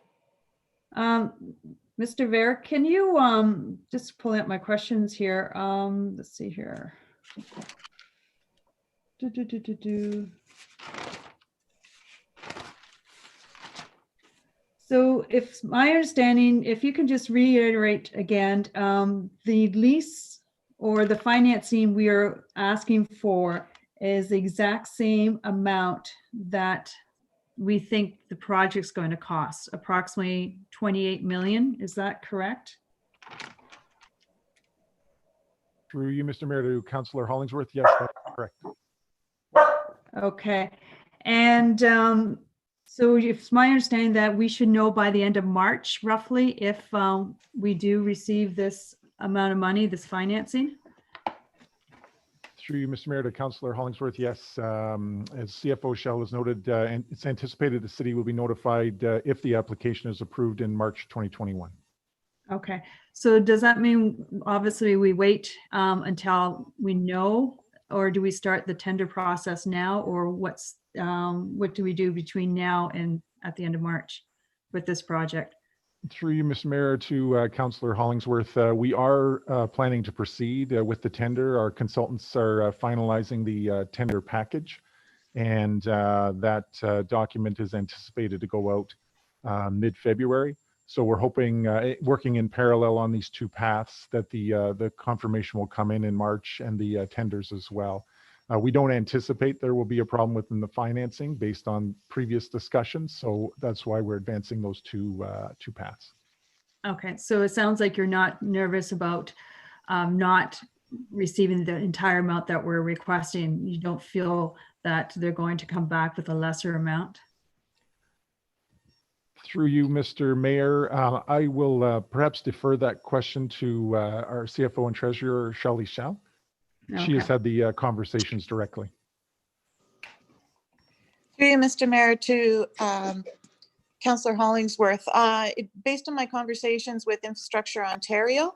Mr. Ver, can you just pull out my questions here? Let's see here. So if my understanding, if you can just reiterate again, the lease or the financing we are asking for is the exact same amount that we think the project's going to cost, approximately 28 million. Is that correct? Through you, Mr. Mayor, to Councillor Hollingsworth. Yes, that's correct. Okay. And so it's my understanding that we should know by the end of March, roughly, if we do receive this amount of money, this financing? Through you, Mr. Mayor, to Councillor Hollingsworth. Yes, as CFO Shell has noted, and it's anticipated the city will be notified if the application is approved in March 2021. Okay. So does that mean, obviously, we wait until we know, or do we start the tender process now, or what do we do between now and at the end of March with this project? Through you, Mr. Mayor, to Councillor Hollingsworth, we are planning to proceed with the tender. Our consultants are finalizing the tender package, and that document is anticipated to go out mid-February. So we're hoping, working in parallel on these two paths, that the confirmation will come in March and the tenders as well. We don't anticipate there will be a problem within the financing based on previous discussions. So that's why we're advancing those two paths. Okay, so it sounds like you're not nervous about not receiving the entire amount that we're requesting. You don't feel that they're going to come back with a lesser amount? Through you, Mr. Mayor, I will perhaps defer that question to our CFO and Treasurer, Shelley Shao. She has Okay. had the conversations directly. Through you, Mr. Mayor, to Councillor Hollingsworth. Based on my conversations with Infrastructure Ontario,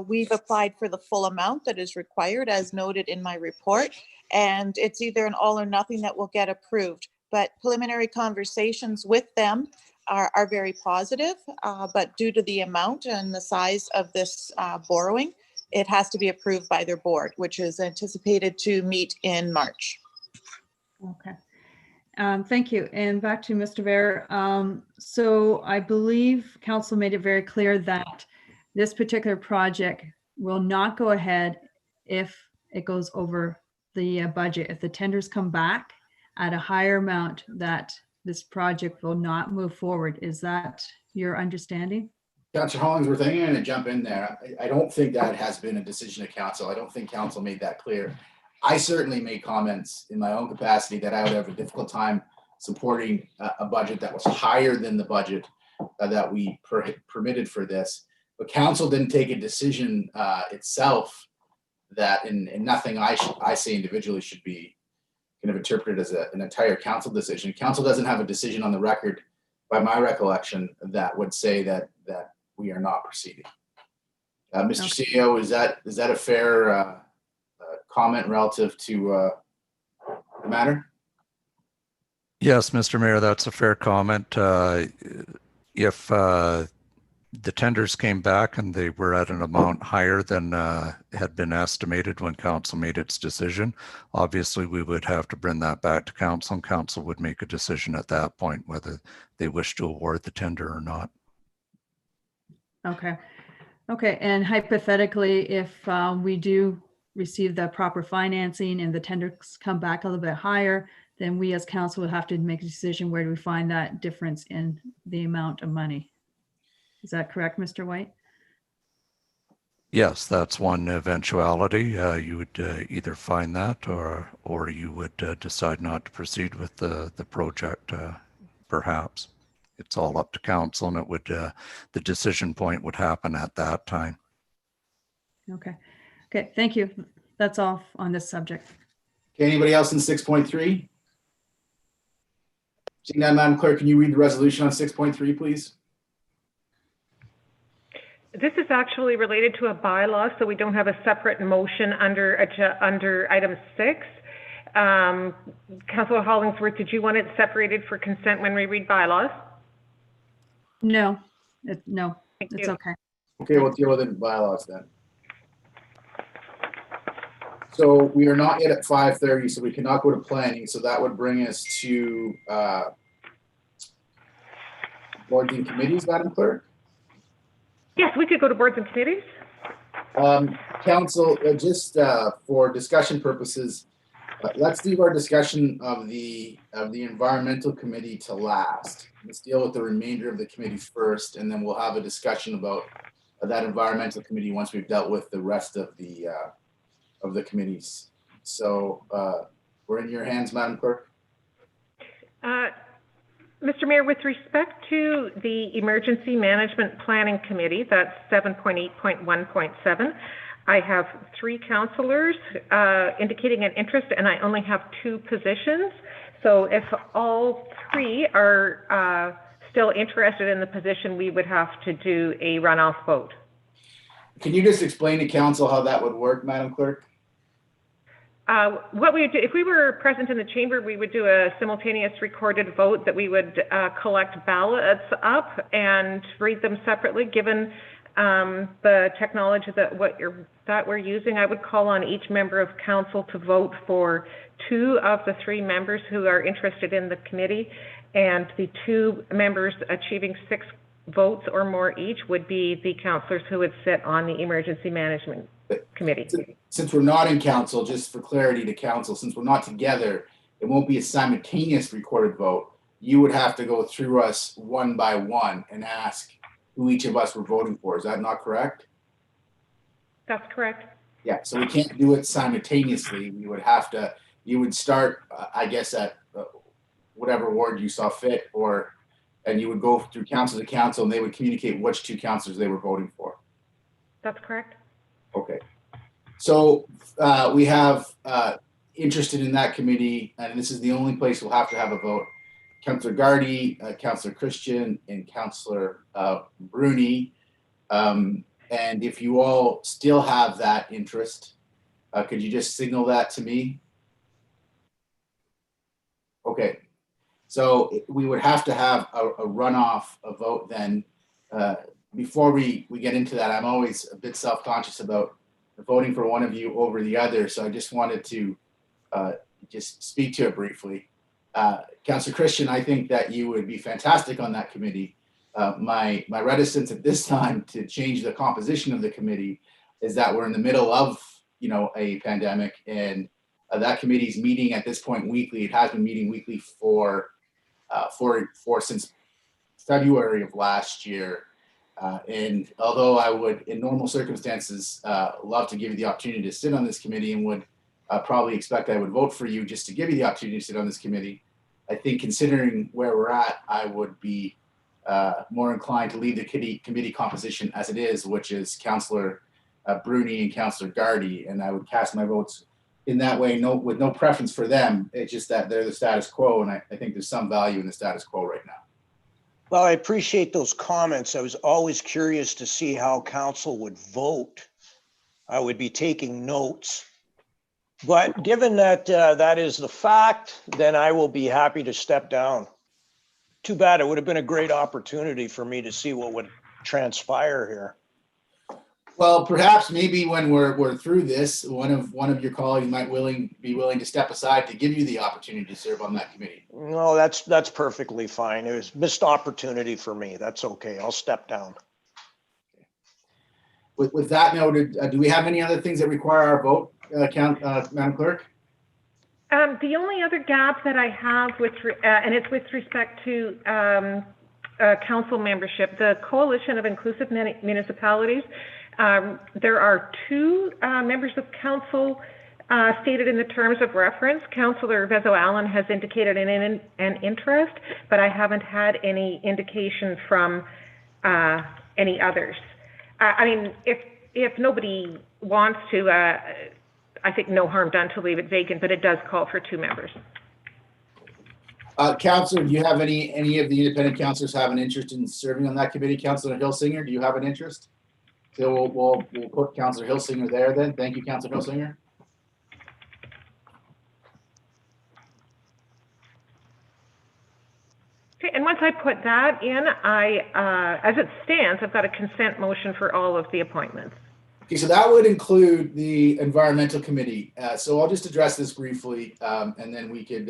we've applied for the full amount that is required as noted in my report, and it's either an all or nothing that will get approved. But preliminary conversations with them are very positive, but due to the amount and the size of this borrowing, it has to be approved by their board, which is anticipated to meet in March. Okay. Thank you. And back to Mr. Bear. So I believe council made it very clear that this particular project will not go ahead if it goes over the budget. If the tenders come back at a higher amount, that this project will not move forward. Is that your understanding? Councillor Hollingsworth, I'm going to jump in there. I don't think that has been a decision of council. I don't think council made that clear. I certainly made comments in my own capacity that I would have a difficult time supporting a budget that was higher than the budget that we permitted for this. But council didn't take a decision itself that, and nothing I say individually should be kind of interpreted as an entire council decision. Council doesn't have a decision on the record, by my recollection, that would say that we are not proceeding. Mr. CEO, is that a fair comment relative to the matter? Yes, Mr. Mayor, that's a fair comment. If the tenders came back and they were at an amount higher than had been estimated when council made its decision, obviously we would have to bring that back to council, and council would make a decision at that point whether they wish to award the tender or not. Okay. Okay. And hypothetically, if we do receive the proper financing and the tenders come back a little bit higher, then we as council would have to make a decision where do we find that difference in the amount of money. Is that correct, Mr. White? Yes, that's one eventuality. You would either find that or you would decide not to proceed with the project, perhaps. It's all up to council, and it would the decision point would happen at that time. Okay. Okay, thank you. That's all on this subject. Okay, anybody else in 6.3? Seeing that, Madam Clerk, can you read the resolution on 6.3, please? This is actually related to a bylaw, so we don't have a separate motion under item 6. Councillor Hollingsworth, did you want it separated for consent when we read bylaws? No, no, Thank it's you. okay. Okay, we'll deal with it in bylaws then. So we are not yet at 5:30, so we cannot go to planning. So that would bring us to boards and committees, Madam Clerk. Yes, we could go to boards and committees. Council, just for discussion purposes, let's leave our discussion of the environmental committee to last. Let's deal with the remainder of the committee first, and then we'll have a discussion about that environmental committee once we've dealt with the rest of the committees. So we're in your hands, Madam Clerk. Mr. Mayor, with respect to the Emergency Management Planning Committee, that's 7.8.1.7, I have 3 councillors indicating an interest, and I only have 2 positions. So if all 3 are still interested in the position, we would have to do a runoff vote. Can you just explain to council how that would work, Madam Clerk? What we would do, if we were present in the chamber, we would do a simultaneous recorded vote that we would collect ballots up and read them separately. Given the technology that we're using, I would call on each member of council to vote for 2 of the 3 members who are interested in the committee, and the 2 members achieving 6 votes or more each would be the councillors who would sit on the Emergency Management Committee. Since we're not in council, just for clarity to council, since we're not together, it won't be a simultaneous recorded vote. You would have to go through us one by one and ask who each of us were voting for. Is that not correct? That's correct. Yeah, so we can't do it simultaneously. We would have to you would start, I guess, at whatever ward you saw fit, and you would go through council to council, and they would communicate which two councillors they were voting for. That's correct. Okay. So we have interested in that committee, and this is the only place we'll have to have a vote. Councillor Gardy, Councillor Christian, and Councillor Bruni. And if you all still have that interest, could you just signal that to me? Okay. So we would have to have a runoff, a vote then. Before we get into that, I'm always a bit self-conscious about voting for one of you over the other. So I just wanted to just speak to it briefly. Councillor Christian, I think that you would be fantastic on that committee. My reticence at this time to change the composition of the committee is that we're in the middle of, a pandemic, and that committee's meeting at this point weekly. It has been meeting weekly for since February of last year. And although I would, in normal circumstances, love to give you the opportunity to sit on this committee, and would probably expect I would vote for you just to give you the opportunity to sit on this committee, I think considering where we're at, I would be more inclined to leave the committee composition as it is, which is Councillor Bruni and Councillor Gardy, and I would cast my votes in that way, with no preference for them. It's just that they're the status quo, and I think there's some value in the status quo right now. Well, I appreciate those comments. I was always curious to see how council would vote. I would be taking notes. But given that that is the fact, then I will be happy to step down. Too bad. It would have been a great opportunity for me to see what would transpire here. Well, perhaps maybe when we're through this, one of your colleagues might be willing to step aside to give you the opportunity to serve on that committee. No, that's perfectly fine. It was missed opportunity for me. That's okay. I'll step down. With that noted, do we have any other things that require our vote, Madam Clerk? The only other gap that I have and it's with respect to council membership, the Coalition of Inclusive Municipalities. There are two members of council stated in the terms of reference. Councillor Vezo-Allen has indicated an interest, but I haven't had any indication from any others. I mean, if nobody wants to, I think no harm done to leave it vacant, but it does call for two members. Councillor, do you have any of the independent councillors have an interest in serving on that committee? Councillor Hilsinger, do you have an interest? So we'll put Councillor Hilsinger there then. Thank you, Councillor Hilsinger. Okay, and once I put that in, as it stands, I've got a consent motion for all of the appointments. Okay, so that would include the environmental committee. So I'll just address this briefly, and then we could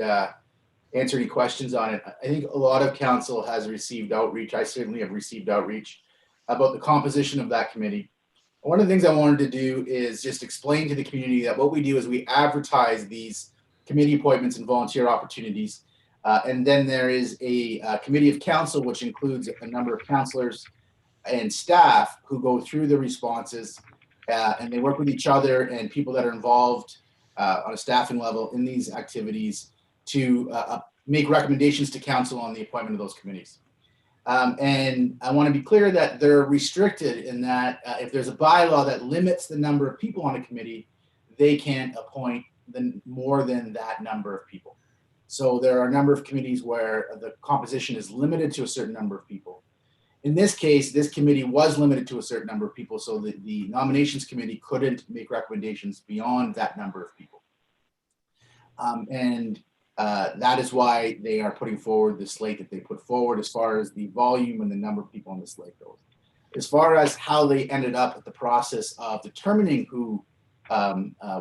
answer any questions on it. I think a lot of council has received outreach. I certainly have received outreach about the composition of that committee. One of the things I wanted to do is just explain to the community that what we do is we advertise these committee appointments and volunteer opportunities. And then there is a committee of council, which includes a number of councillors and staff who go through the responses, and they work with each other and people that are involved on a staffing level in these activities to make recommendations to council on the appointment of those committees. And I want to be clear that they're restricted in that if there's a bylaw that limits the number of people on a committee, they can't appoint more than that number of people. So there are a number of committees where the composition is limited to a certain number of people. In this case, this committee was limited to a certain number of people, so the nominations committee couldn't make recommendations beyond that number of people. That is why they are putting forward the slate that they put forward as far as the volume and the number of people on the slate goes. As far as how they ended up at the process of determining who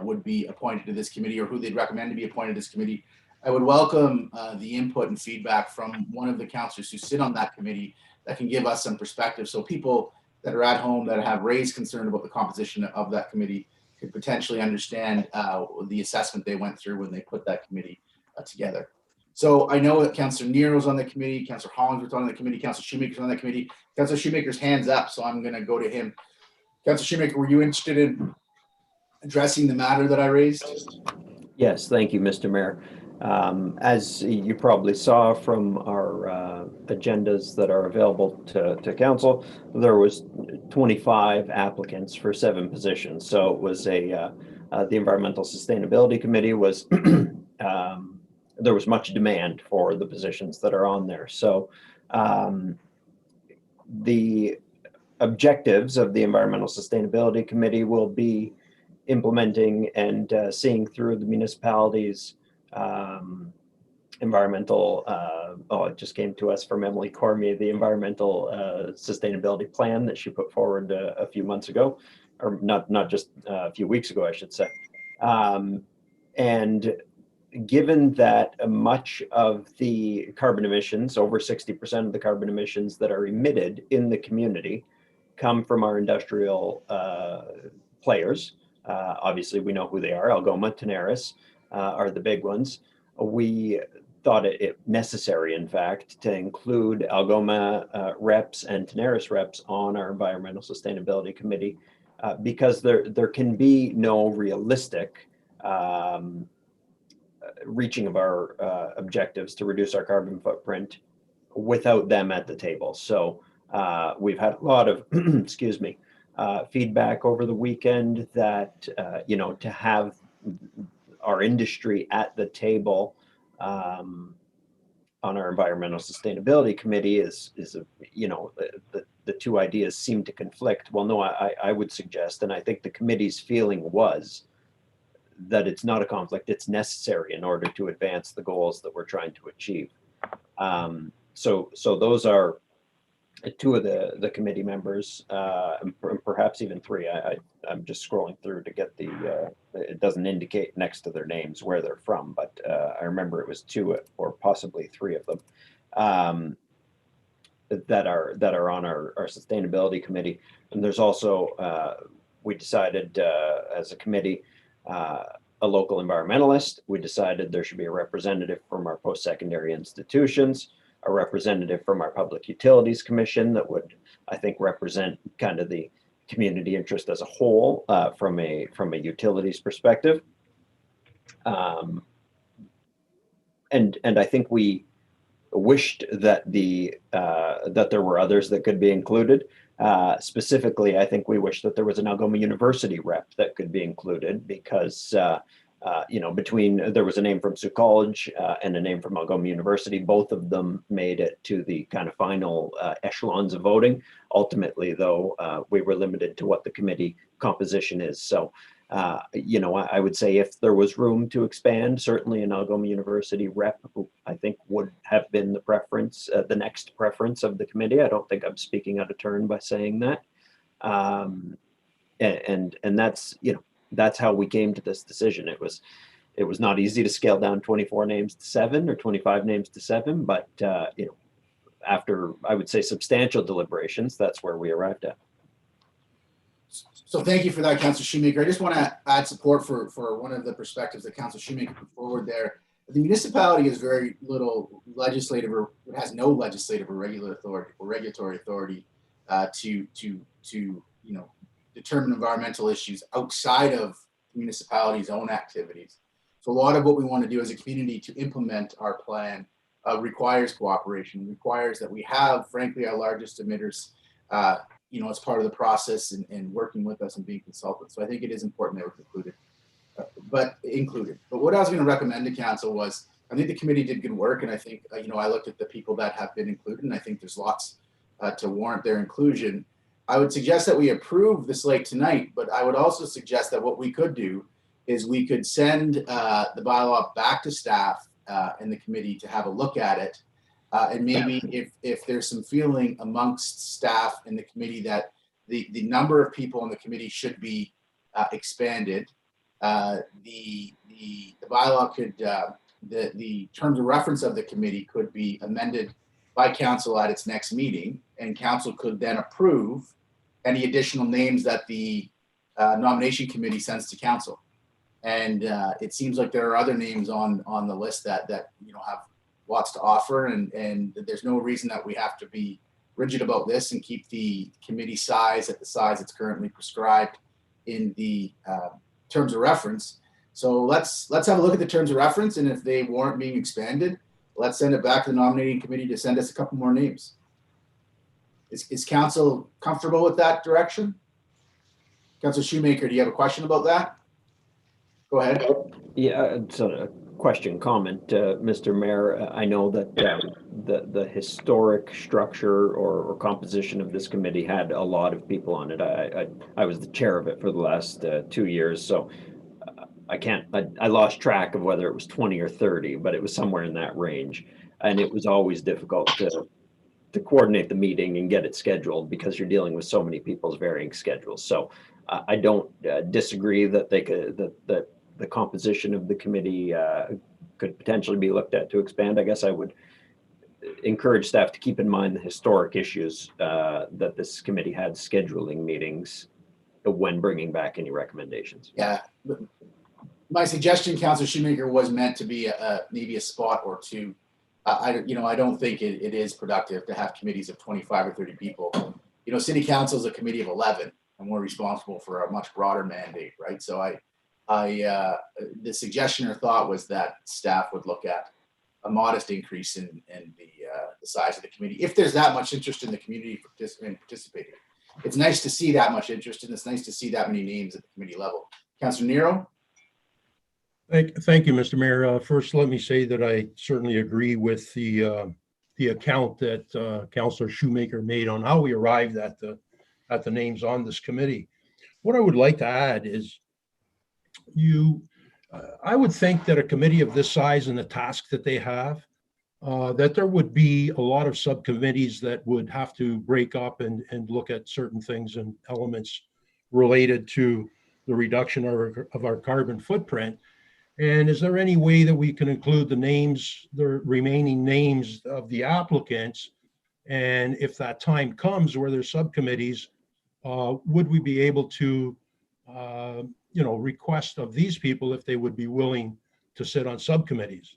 would be appointed to this committee or who they'd recommend to be appointed to this committee, I would welcome the input and feedback from one of the councillors who sit on that committee that can give us some perspective. So people that are at home that have raised concern about the composition of that committee could potentially understand the assessment they went through when they put that committee together. So I know that Councillor Nero's on the committee, Councillor Hollingsworth's on the committee, Councillor Shoemaker's on the committee. Councillor Shoemaker's hands up, so I'm going to go to him. Councillor Shoemaker, were you interested in addressing the matter that I raised? Yes, thank you, Mr. Mayor. As you probably saw from our agendas that are available to council, there was 25 applicants for 7 positions. So it was the Environmental Sustainability Committee was, there was much demand for the positions that are on there. So the objectives of the Environmental Sustainability Committee will be implementing and seeing through the municipality's environmental, it just came to us from Emily Cormier, the environmental sustainability plan that she put forward a few months ago, or not just a few weeks ago, I should say. And given that much of the carbon emissions, over 60% of the carbon emissions that are emitted in the community come from our industrial players. Obviously, we know who they are. Algoma, Tenaris are the big ones. We thought it necessary, in fact, to include Algoma reps and Tenaris reps on our Environmental Sustainability Committee because there can be no realistic reaching of our objectives to reduce our carbon footprint without them at the table. So we've had a lot of, excuse me, feedback over the weekend that, to have our industry at the table on our Environmental Sustainability Committee is the two ideas seem to conflict. Well, no, I would suggest, and I think the committee's feeling was that it's not a conflict, it's necessary in order to advance the goals that we're trying to achieve. So those are 2 of the committee members, and perhaps even 3. I'm just scrolling through to get it doesn't indicate next to their names where they're from, but I remember it was 2 or possibly 3 of them that are on our sustainability committee. And there's also, we decided as a committee, a local environmentalist. We decided there should be a representative from our post-secondary institutions, a representative from our Public Utilities Commission that would, I think, represent kind of the community interest as a whole from a utilities perspective. And I think we wished that that there were others that could be included. Specifically, I think we wish that there was an Algoma University rep that could be included because there was a name from Sioux College and a name from Algoma University. Both of them made it to the kind of final echelons of voting. Ultimately, though, we were limited to what the committee composition is. So, I would say if there was room to expand, certainly an Algoma University rep, I think would have been the preference, the next preference of the committee. I don't think I'm speaking out of turn by saying that. And that's how we came to this decision. It was not easy to scale down 24 names to 7 or 25 names to 7, but after, I would say, substantial deliberations, that's where we arrived at. So thank you for that, Councillor Shoemaker. I just want to add support for one of the perspectives that Councillor Shoemaker put forward there. The municipality has very little legislative, or it has no legislative or regulatory authority to determine environmental issues outside of the municipality's own activities. So a lot of what we want to do as a community to implement our plan requires cooperation, requires that we have, frankly, our largest emitters as part of the process and working with us and being consulted. So I think it is important that we're included. But what I was going to recommend to council was, I think the committee did good work, and I think I looked at the people that have been included, and I think there's lots to warrant their inclusion. I would suggest that we approve the slate tonight, but I would also suggest that what we could do is we could send the bylaw back to staff and the committee to have a look at it. And maybe if there's some feeling amongst staff and the committee that the number of people in the committee should be expanded, the bylaw could, the terms of reference of the committee could be amended by council at its next meeting, and council could then approve any additional names that the nomination committee sends to council. And it seems like there are other names on the list that have lots to offer, and there's no reason that we have to be rigid about this and keep the committee size at the size it's currently prescribed in the terms of reference. So let's have a look at the terms of reference, and if they warrant being expanded, let's send it back to the nominating committee to send us a couple more names. Is council comfortable with that direction? Councilor Shoemaker, do you have a question about that? Go ahead. Yeah, it's a question, comment, Mr. Mayor. I know that the historic structure or composition of this committee had a lot of people on it. I was the chair of it for the last 2 years, so I lost track of whether it was 20 or 30, but it was somewhere in that range. And it was always difficult to coordinate the meeting and get it scheduled because you're dealing with so many people's varying schedules. So I don't disagree that that the composition of the committee could potentially be looked at to expand. I guess I would encourage staff to keep in mind the historic issues that this committee had scheduling meetings when bringing back any recommendations. Yeah. My suggestion, Councilor Shoemaker, was meant to be maybe a spot or two. I don't think it is productive to have committees of 25 or 30 people. City council is a committee of 11, and we're responsible for a much broader mandate, right? So the suggestion or thought was that staff would look at a modest increase in the size of the committee, if there's that much interest in the community participating. It's nice to see that much interest, and it's nice to see that many names at the committee level. Councilor Nero? Thank you, Mr. Mayor. First, let me say that I certainly agree with the account that Councilor Shoemaker made on how we arrived at the names on this committee. What I would like to add is I would think that a committee of this size and the task that they have, that there would be a lot of subcommittees that would have to break up and look at certain things and elements related to the reduction of our carbon footprint. And is there any way that we can include the remaining names of the applicants? And if that time comes where there's subcommittees, would we be able to, request of these people if they would be willing to sit on subcommittees?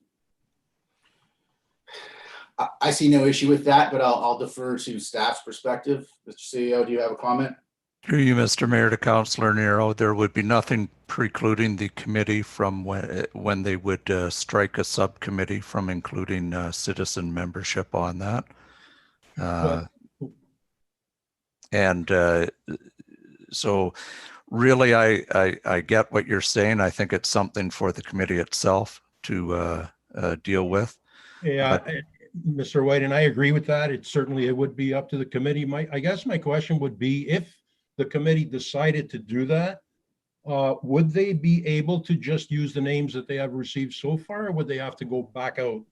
I see no issue with that, but I'll defer to staff's perspective. Mr. CEO, do you have a comment? Through you, Mr. Mayor, to Councillor Nero, there would be nothing precluding the committee from when they would strike a subcommittee from including citizen membership on that. So really, I get what you're saying. I think it's something for the committee itself to deal with. Yeah, Mr. White, and I agree with that. It would be up to the committee. I guess my question would be, if the committee decided to do that, would they be able to just use the names that they have received so far, or would they have to go back out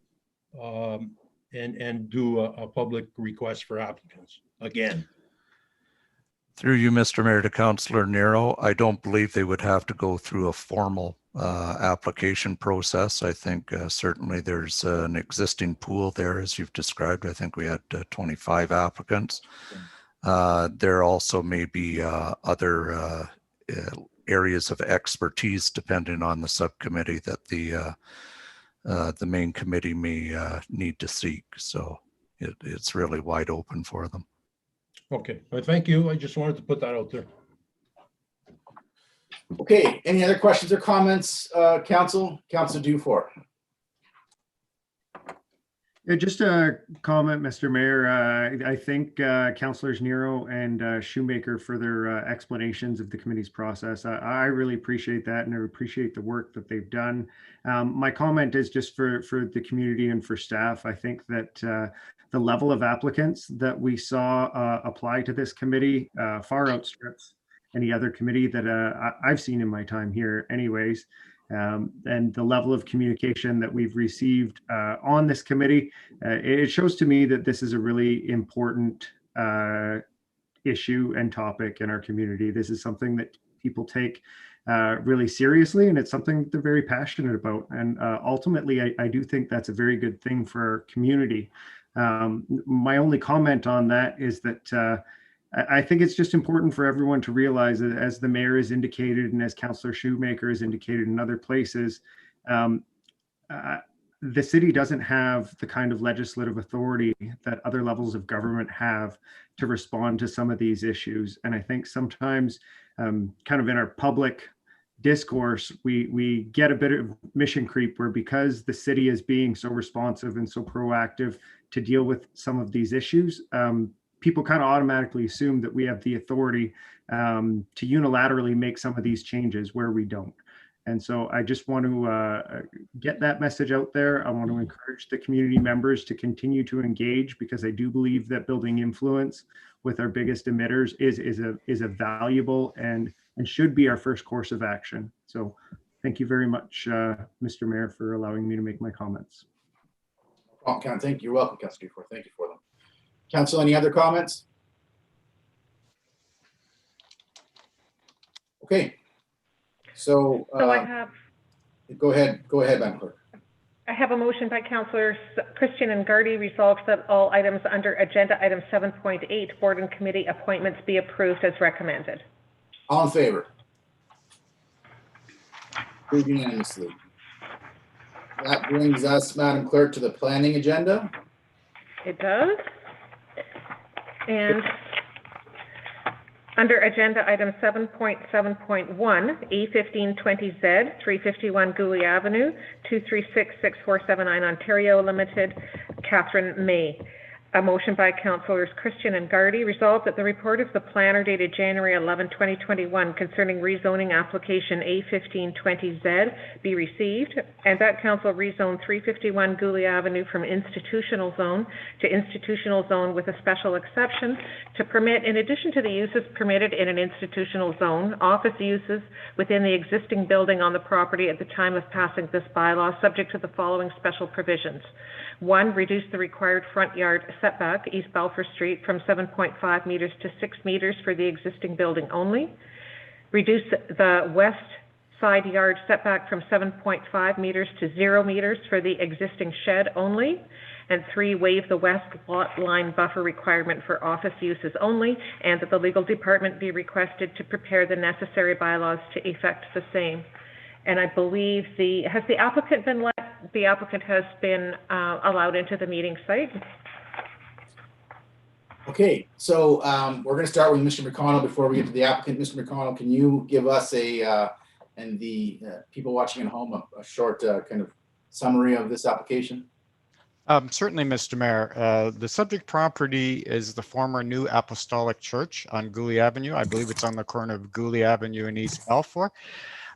and do a public request for applicants again? Through you, Mr. Mayor, to Councillor Nero, I don't believe they would have to go through a formal application process. I think certainly there's an existing pool there, as you've described. I think we had 25 applicants. There also may be other areas of expertise, depending on the subcommittee, that the main committee may need to seek. So it's really wide open for them. Okay, well, thank you. I just wanted to put that out there. Okay, any other questions or comments, Council? Councilor Dufour. Yeah, just a comment, Mr. Mayor. I thank Councillors Nero and Shoemaker for their explanations of the committee's process. I really appreciate that, and I appreciate the work that they've done. My comment is just for the community and for staff. I think that the level of applicants that we saw apply to this committee far outstrips any other committee that I've seen in my time here anyways. And the level of communication that we've received on this committee, it shows to me that this is a really important issue and topic in our community. This is something that people take really seriously, and it's something that they're very passionate about. And ultimately, I do think that's a very good thing for our community. My only comment on that is that I think it's just important for everyone to realize that, as the mayor has indicated and as Councillor Shoemaker has indicated in other places, the city doesn't have the kind of legislative authority that other levels of government have to respond to some of these issues. And I think sometimes kind of in our public discourse, we get a bit of mission creep where, because the city is being so responsive and so proactive to deal with some of these issues, people kind of automatically assume that we have the authority to unilaterally make some of these changes where we don't. And so I just want to get that message out there. I want to encourage the community members to continue to engage, because I do believe that building influence with our biggest emitters is a valuable and should be our first course of action. So thank you very much, Mr. Mayor, for allowing me to make my comments. Oh, thank you. You're welcome, Councilor Dufour. Thank you for them. Council, any other comments? Okay. So I have. Go ahead, Madam Clerk. I have a motion by Councillors Christian and Gardy, resolved that all items under agenda item 7.8, board and committee appointments, be approved as recommended. All in favor? Approved unanimously. That brings us, Madam Clerk, to the planning agenda. It does. And under agenda item 7.7.1, A1520Z, 351 Gooley Avenue, 2366479 Ontario Limited, Catherine May. A motion by Councillors Christian and Gardy, resolved that the report of the planner dated January 11, 2021 concerning rezoning application A1520Z be received, and that council rezone 351 Gooley Avenue from institutional zone to institutional zone with a special exception to permit, in addition to the uses permitted in an institutional zone, office uses within the existing building on the property at the time of passing this bylaw, subject to the following special provisions. 1, reduce the required front yard setback, East Balfour Street, from 7.5 meters to 6 meters for the existing building only. Reduce the west side yard setback from 7.5 meters to 0 meters for the existing shed only. And 3, waive the west lot line buffer requirement for office uses only, and that the legal department be requested to prepare the necessary bylaws to effect the same. And I believe has the applicant been let? The applicant has been allowed into the meeting site. Okay, so we're going to start with Mr. McConnell before we get to the applicant. Mr. McConnell, can you give us and the people watching at home a short kind of summary of this application? Certainly, Mr. Mayor. The subject property is the former New Apostolic Church on Gooley Avenue. I believe it's on the corner of Gooley Avenue and East Balfour.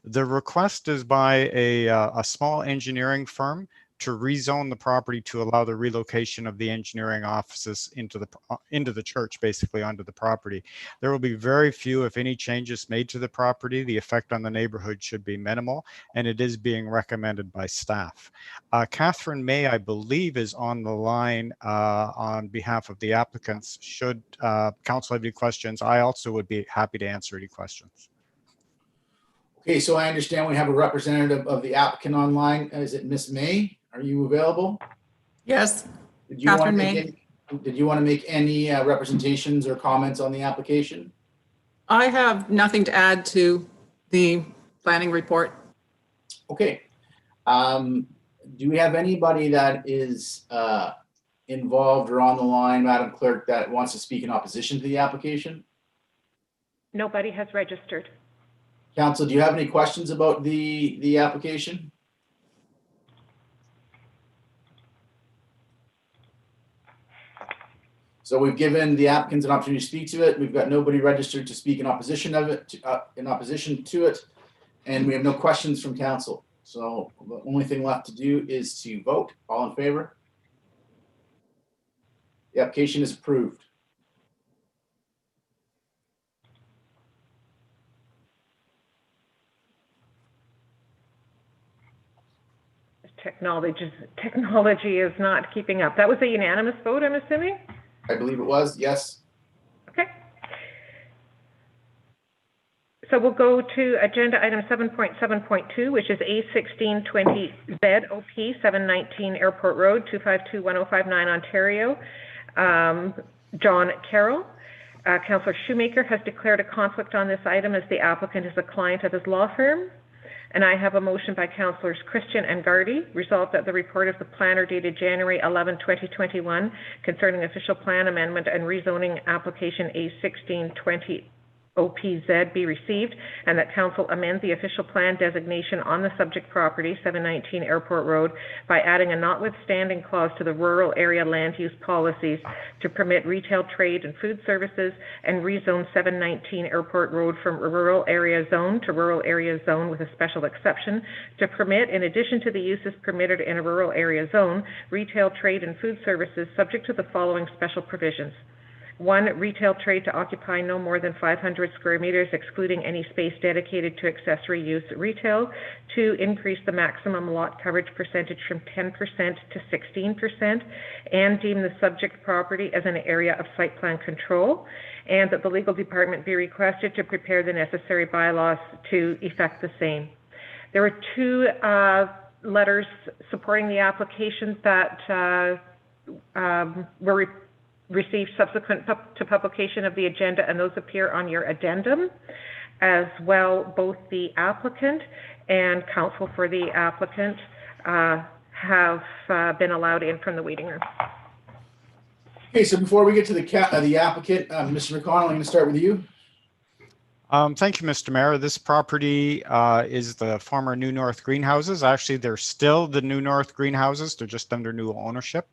The request is by a small engineering firm to rezone the property to allow the relocation of the engineering offices into the church, basically onto the property. There will be very few, if any, changes made to the property. The effect on the neighborhood should be minimal, and it is being recommended by staff. Catherine May, I believe, is on the line on behalf of the applicants. Should council have any questions, I also would be happy to answer any questions. Okay, so I understand we have a representative of the applicant online. Is it Miss May? Are you available? Yes, Did you want to make any representations or comments on the application? I have nothing to add to the planning report. Okay. Do we have anybody that is involved or on the line, Madam Clerk, that wants to speak in opposition to the application? Nobody has registered. Council, do you have any questions about the application? So we've given the applicants an opportunity to speak to it. We've got nobody registered to speak in opposition of it, to it, and we have no questions from council. So the only thing left to do is to vote. All in favor? The application is approved. Technology is not keeping up. That was a unanimous vote, I'm assuming? I believe it was, yes. Okay. So we'll go to agenda item 7.7.2, which is A1620Z OP 719 Airport Road, 2521059 Ontario. John Carroll. Councillor Shoemaker has declared a conflict on this item as the applicant is a client of his law firm. And I have a motion by Councillors Christian and Gardy, resolved that the report of the planner dated January 11, 2021, concerning official plan amendment and rezoning application A1620 OPZ be received, and that council amend the official plan designation on the subject property, 719 Airport Road, by adding a notwithstanding clause to the rural area land use policies to permit retail, trade, and food services, and rezone 719 Airport Road from rural area zone to rural area zone with a special exception to permit, in addition to the uses permitted in a rural area zone, retail, trade, and food services subject to the following special provisions. 1, retail trade to occupy no more than 500 square meters, excluding any space dedicated to accessory use retail. 2, increase the maximum lot coverage percentage from 10% to 16%, and deem the subject property as an area of site plan control, and that the legal department be requested to prepare the necessary bylaws to effect the same. There were 2 letters supporting the application that were received subsequent to publication of the agenda, and those appear on your addendum as well. Both the applicant and counsel for the applicant have been allowed in from the waiting room. Okay, so before we get to the applicant, Mr. McConnell, I'm going to start with you. Thank you, Mr. Mayor. This property is the former New North Greenhouses. Actually, they're still the New North Greenhouses. They're just under new ownership.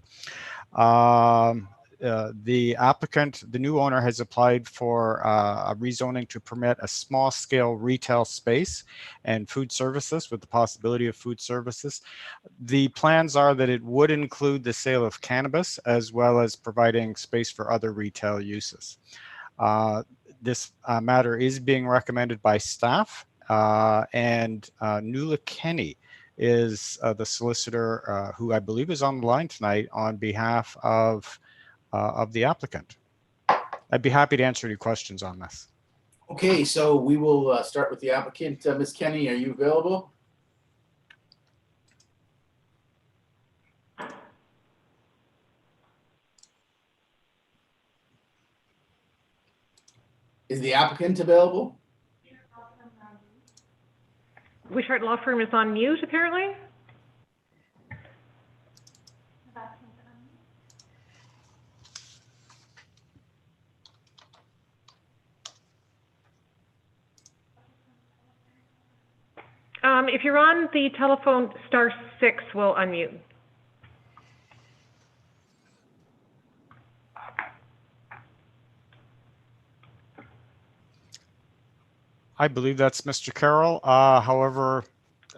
The applicant, the new owner, has applied for a rezoning to permit a small scale retail space and food services with the possibility of food services. The plans are that it would include the sale of cannabis as well as providing space for other retail uses. This matter is being recommended by staff, and Nuala Kenny is the solicitor who I believe is on the line tonight on behalf of the applicant. I'd be happy to answer any questions on this. Okay, so we will start with the applicant. Ms. Kenny, are you available? Is the applicant available? Wishart Law Firm is on mute, apparently. If you're on the telephone, *6 will unmute. I believe that's Mr. Carroll. However,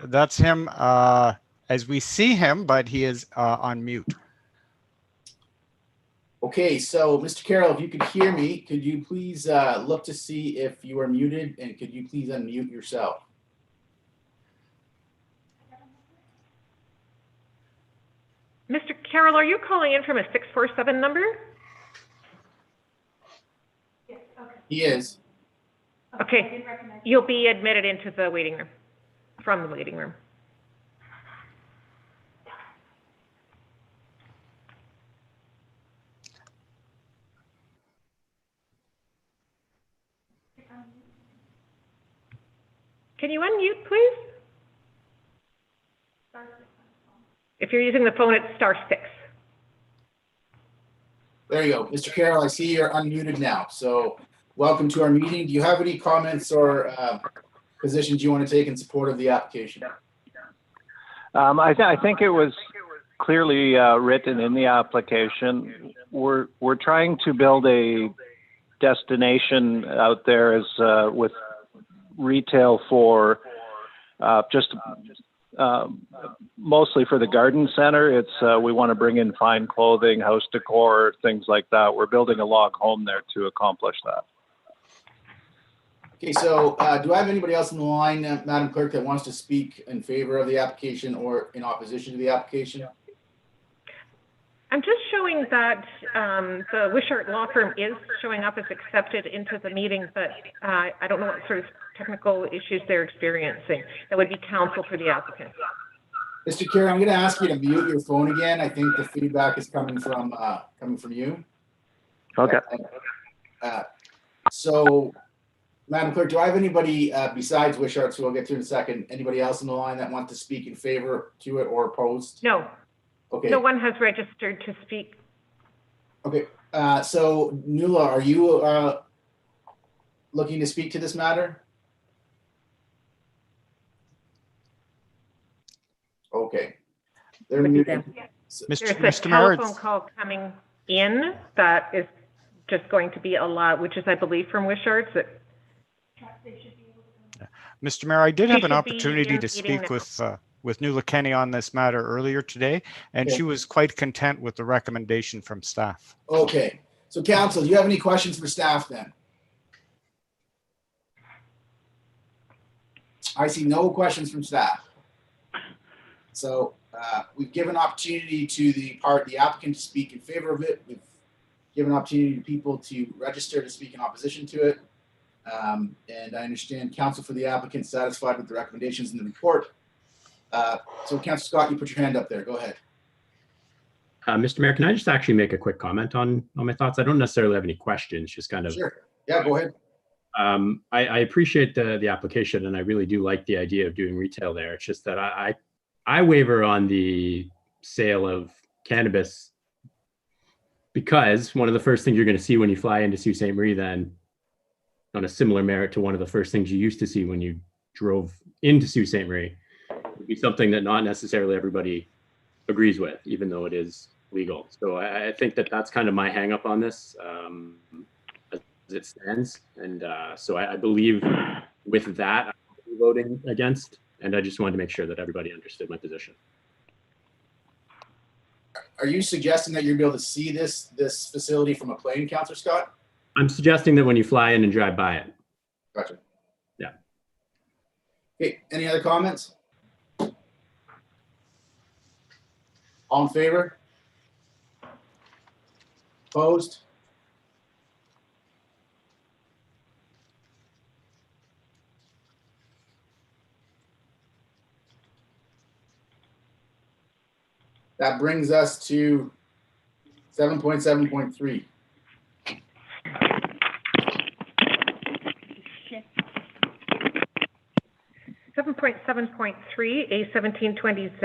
that's him as we see him, but he is on mute. Okay, so Mr. Carroll, if you could hear me, could you please look to see if you are muted, and could you please unmute yourself? Mr. Carroll, are you calling in from a 647 number? Yes, okay. He is. Okay, you'll be admitted into the waiting room, from the waiting room. Can you unmute, please? If you're using the phone, it's *6. There you go. Mr. Carroll, I see you're unmuted now. So welcome to our meeting. Do you have any comments or positions you want to take in support of the application? I think it was clearly written in the application. We're trying to build a destination out there as with retail for just mostly for the garden center. It's we want to bring in fine clothing, house decor, things like that. We're building a log home there to accomplish that. Okay, so do I have anybody else on the line, Madam Clerk, that wants to speak in favor of the application or in opposition to the application? I'm just showing that the Wishart Law Firm is showing up as accepted into the meeting, but I don't know what sort of technical issues they're experiencing. That would be counsel for the applicant. Mr. Carey, I'm going to ask you to mute your phone again. I think the feedback is coming from you. Okay. So, Madam Clerk, do I have anybody besides Wishart, who we'll get to in a second, anybody else on the line that wants to speak in favor to it or opposed? No. Okay. No one has registered to speak. Okay. So, Nuala, are you looking to speak to this matter? Okay. They're Would be muted. them. Mr. There's a Mr. Mayor, telephone call coming in that is just going to be a lot, which is, I believe, from Wishards. Mr. Mayor, I did She have an should be opportunity in to meeting speak now. with Nuala Kenny on this matter earlier today, and Okay. she was quite content with the recommendation from staff. Okay, so council, do you have any questions for staff then? I see no questions from staff. So we've given opportunity to the applicant to speak in favor of it. We've given opportunity to people to register to speak in opposition to it. And I understand counsel for the applicant satisfied with the recommendations in the report. So Councilor Scott, you put your hand up there. Go ahead. Mr. Mayor, can I just actually make a quick comment on my thoughts? I don't necessarily have any questions, just kind of. Sure. Yeah, go ahead. I appreciate the application, and I really do like the idea of doing retail there. It's just that I waver on the sale of cannabis, because one of the first things you're going to see when you fly into Sault Ste. Marie, then, on a similar merit to one of the first things you used to see when you drove into Sault Ste. Marie, would be something that not necessarily everybody agrees with, even though it is legal. So I think that that's kind of my hang up on this as it stands. And so I believe with that, I'm voting against. And I just wanted to make sure that everybody understood my position. Are you suggesting that you'll be able to see this facility from a plane, Councilor Scott? I'm suggesting that when you fly in and drive by it. Gotcha. Yeah. Okay, any other comments? All in favor? Opposed? That brings us to 7.7.3. Seven point 7.3, A1720Z,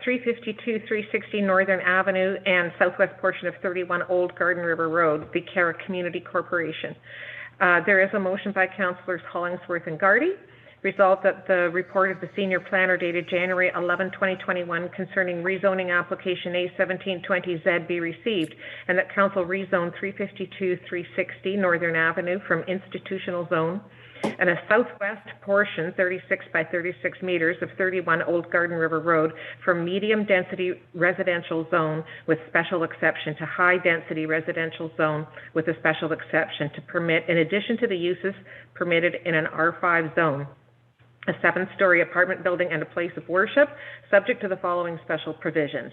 352, 360 Northern Avenue, and southwest portion of 31 Old Garden River Road, Vicara Community Corporation. There is a motion by Councillors Hollingsworth and Gardy. Resolved that the report of the senior planner dated January 11, 2021 concerning rezoning application A1720Z be received, and that Council rezone 352, 360 Northern Avenue from institutional zone and a southwest portion 36 by 36 meters of 31 Old Garden River Road from medium density residential zone with special exception to high density residential zone with a special exception to permit, in addition to the uses permitted in an R5 zone, a 7-story apartment building and a place of worship, subject to the following special provisions.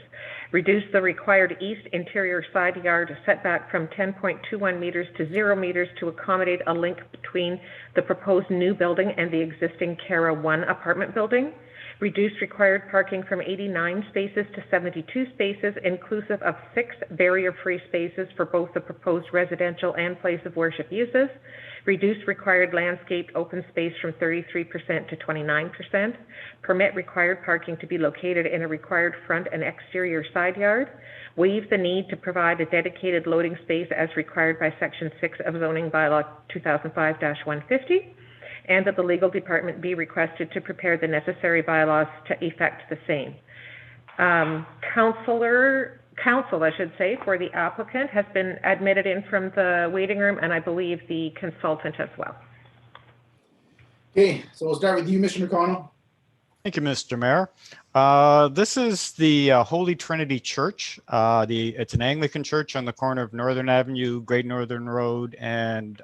Reduce the required east interior side yard setback from 10.21 meters to 0 meters to accommodate a link between the proposed new building and the existing Cara 1 apartment building. Reduce required parking from 89 spaces to 72 spaces, inclusive of 6 barrier-free spaces for both the proposed residential and place of worship uses. Reduce required landscaped open space from 33% to 29%. Permit required parking to be located in a required front and exterior side yard. Waive the need to provide a dedicated loading space as required by Section 6 of Zoning Bylaw 2005-150. And that the legal department be requested to prepare the necessary bylaws to effect the same. Counsel, I should say, for the applicant has been admitted in from the waiting room, and I believe the consultant as well. Okay, so we'll start with you, Mr. McConnell. Thank you, Mr. Mayor. This is the Holy Trinity Church. It's an Anglican church on the corner of Northern Avenue, Great Northern Road, and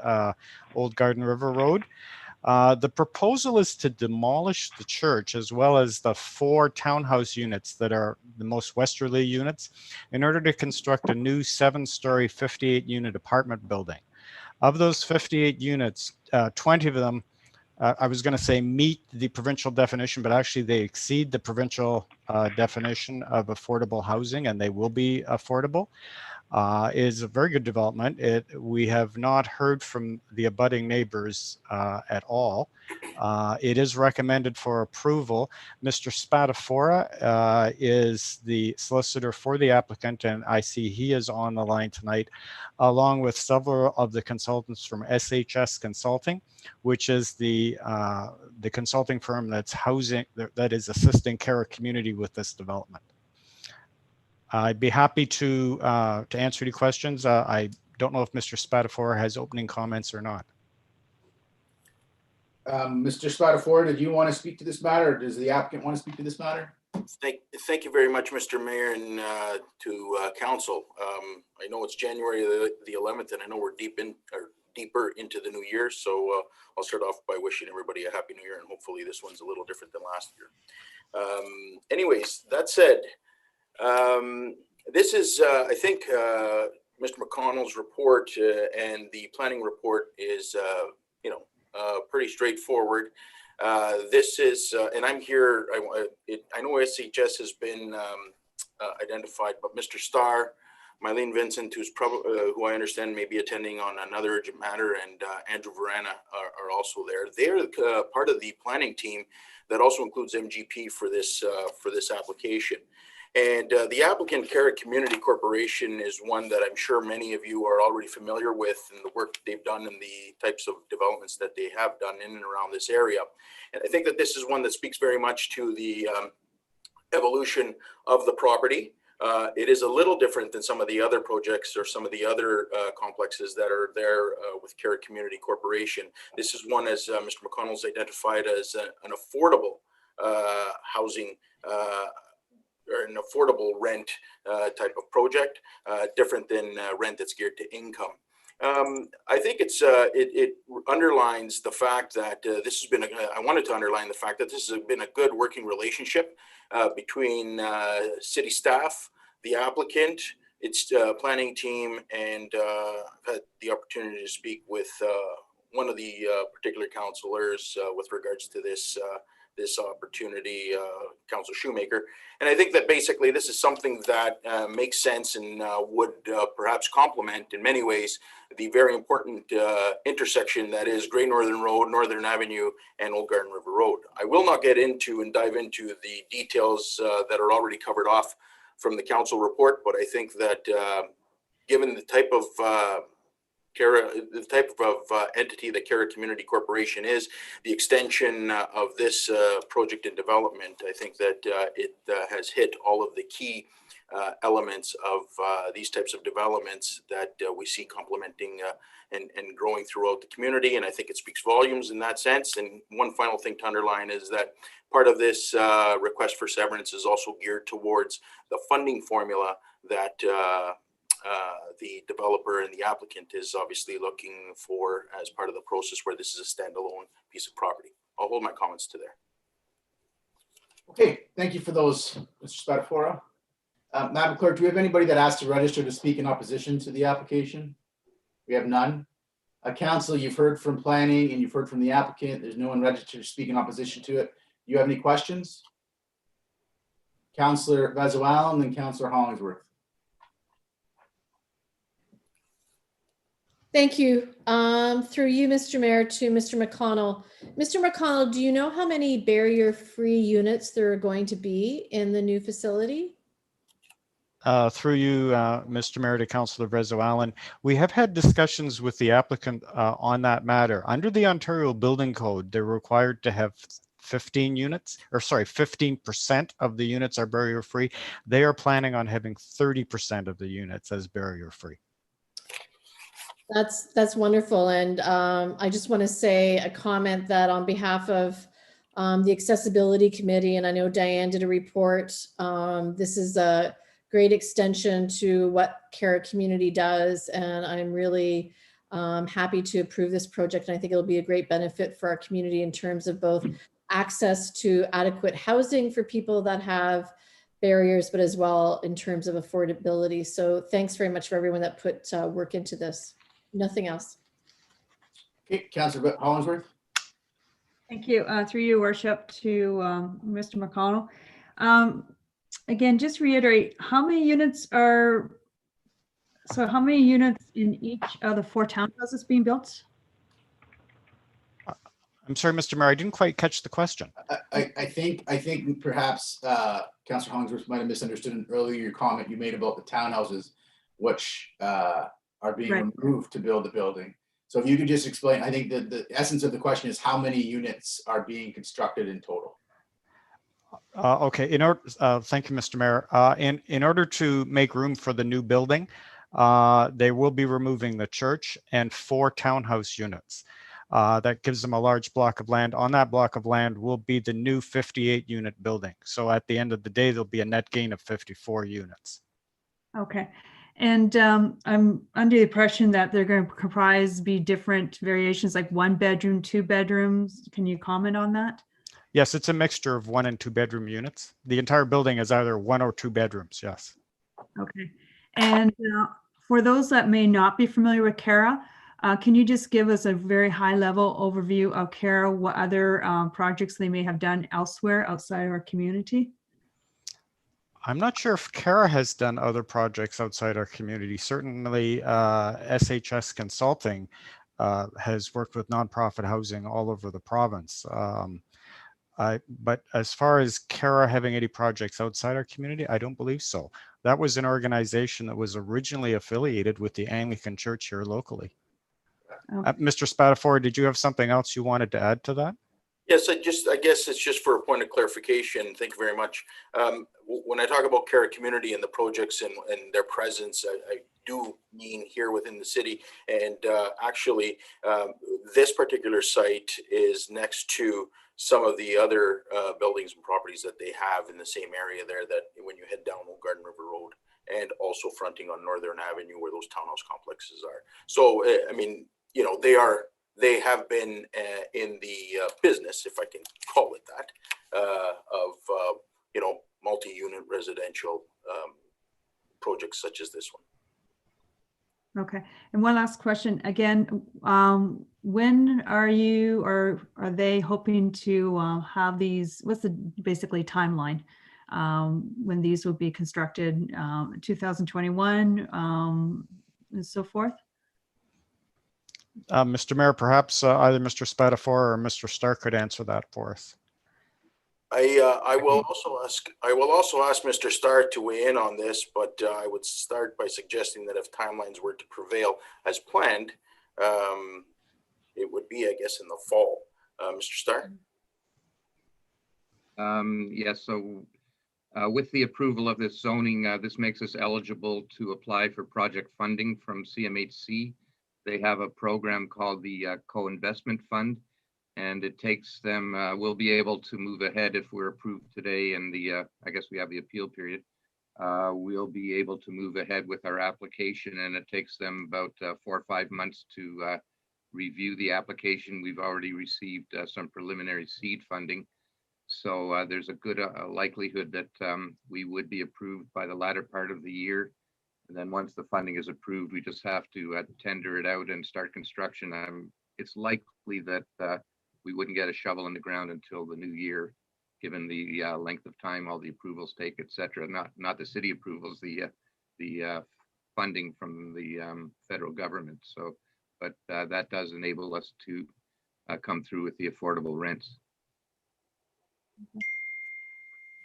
Old Garden River Road. The proposal is to demolish the church as well as the 4 townhouse units that are the most westerly units in order to construct a new 7-story 58-unit apartment building. Of those 58 units, 20 of them, I was going to say meet the provincial definition, but actually they exceed the provincial definition of affordable housing, and they will be affordable. is a very good development. We have not heard from the abutting neighbors at all. It is recommended for approval. Mr. Spatafora is the solicitor for the applicant, and I see he is on the line tonight, along with several of the consultants from SHS Consulting, which is the consulting firm that is assisting Carrick Community with this development. I'd be happy to answer any questions. I don't know if Mr. Spatafora has opening comments or not. Mr. Spatafora, did you want to speak to this matter, or does the applicant want to speak to this matter? Thank you very much, Mr. Mayor, and to council. I know it's January the 11th, and I know we're deeper into the new year, so I'll start off by wishing everybody a happy new year, and hopefully this one's a little different than last year. Anyways, that said, this is, I think, Mr. McConnell's report and the planning report is, pretty straightforward. This is, and I'm here, I know SHS has been identified, but Mr. Starr, Mylene Vincent, who I understand may be attending on another urgent matter, and Andrew Verana are also there. They're part of the planning team that also includes MGP for this application. And the applicant, Carrick Community Corporation, is one that I'm sure many of you are already familiar with, and the work they've done and the types of developments that they have done in and around this area. And I think that this is one that speaks very much to the evolution of the property. It is a little different than some of the other projects or some of the other complexes that are there with Carrick Community Corporation. This is one, as Mr. McConnell's identified, as an affordable housing or an affordable rent type of project, different than rent that's geared to income. I think it underlines the fact that this has been, I wanted to underline the fact that this has been a good working relationship between city staff, the applicant, its planning team, and I've had the opportunity to speak with one of the particular councillors with regards to this opportunity, Councillor Shoemaker. And I think that basically this is something that makes sense and would perhaps complement in many ways the very important intersection that is Great Northern Road, Northern Avenue, and Old Garden River Road. I will not get into and dive into the details that are already covered off from the council report, but I think that given the type of entity that Carrick Community Corporation is, the extension of this project and development, I think that it has hit all of the key elements of these types of developments that we see complementing and growing throughout the community. And I think it speaks volumes in that sense. And one final thing to underline is that part of this request for severance is also geared towards the funding formula that the developer and the applicant is obviously looking for as part of the process where this is a standalone piece of property. I'll hold my comments to there. Okay, thank you for those, Mr. Spatafora. Madam Clerk, do we have anybody that asked to register to speak in opposition to the application? We have none. Council, you've heard from planning and you've heard from the applicant. There's no one registered to speak in opposition to it. Do you have any questions? Councillor Vazual and then Councillor Hollingsworth. Thank you. Through you, Mr. Mayor, to Mr. McConnell. Mr. McConnell, do you know how many barrier-free units there are going to be in the new facility? Through you, Mr. Mayor, to Councillor Brezow-Allen, we have had discussions with the applicant on that matter. Under the Ontario Building Code, they're required to have 15% of the units are barrier-free. They are planning on having 30% of the units as barrier-free. That's wonderful. And I just want to say a comment that on behalf of the Accessibility Committee, and I know Diane did a report, this is a great extension to what Carrick Community does. And I'm really happy to approve this project. And I think it'll be a great benefit for our community in terms of both access to adequate housing for people that have barriers, but as well in terms of affordability. So thanks very much for everyone that put work into this. Nothing else. Okay, Councillor Hollingsworth. Thank you. Through your worship to Mr. McConnell. Again, just reiterate, how many units are So how many units in each of the 4 townhouses being built? I'm sorry, Mr. Mayor, I didn't quite catch the question. I think perhaps Councillor Hollingsworth might have misunderstood an earlier comment you made about the townhouses, which are being removed to build the building. So if you could just explain, I think the essence of the question is how many units are being constructed in total? Okay, thank you, Mr. Mayor. In order to make room for the new building, they will be removing the church and 4 townhouse units. That gives them a large block of land. On that block of land will be the new 58-unit building. So at the end of the day, there'll be a net gain of 54 units. Okay. And I'm under the impression that they're going to be different variations, like 1 bedroom, 2 bedrooms. Can you comment on that? Yes, it's a mixture of 1 and 2 bedroom units. The entire building is either 1 or 2 bedrooms, yes. Okay. And for those that may not be familiar with Cara, can you just give us a very high level overview of Cara, what other projects they may have done elsewhere outside our community? I'm not sure if Cara has done other projects outside our community. Certainly SHS Consulting has worked with nonprofit housing all over the province. But as far as Cara having any projects outside our community, I don't believe so. That was an organization that was originally affiliated with the Anglican Church here locally. Okay. Mr. Spatafora, did you have something else you wanted to add to that? Yes, I guess it's just for a point of clarification. Thank you very much. When I talk about Cara Community and the projects and their presence, I do mean here within the city. And actually, this particular site is next to some of the other buildings and properties that they have in the same area there, that when you head down Old Garden River Road, and also fronting on Northern Avenue where those townhouse complexes are. So, I mean, you know, they have been in the business, if I can call it that, of, you know, multi-unit residential projects such as this one. Okay. And one last question. Again, when are you or are they hoping to have these, what's the basically timeline when these will be constructed, 2021 and so forth? Mr. Mayor, perhaps either Mr. Spatafora or Mr. Stark could answer that for us. I will also ask Mr. Stark to weigh in on this, but I would start by suggesting that if timelines were to prevail as planned, it would be, I guess, in the fall. Mr. Stark? Yes, so with the approval of this zoning, this makes us eligible to apply for project funding from CMHC. They have a program called the Co-Investment Fund, and it takes them, we'll be able to move ahead if we're approved today, and I guess we have the appeal period. We'll be able to move ahead with our application, and it takes them about 4 or 5 months to review the application. We've already received some preliminary seed funding. So there's a good likelihood that we would be approved by the latter part of the year. And then once the funding is approved, we just have to tender it out and start construction. It's likely that we wouldn't get a shovel in the ground until the new year, given the length of time all the approvals take, et cetera. Not the city approvals, the funding from the federal government. So, but that does enable us to come through with the affordable rents.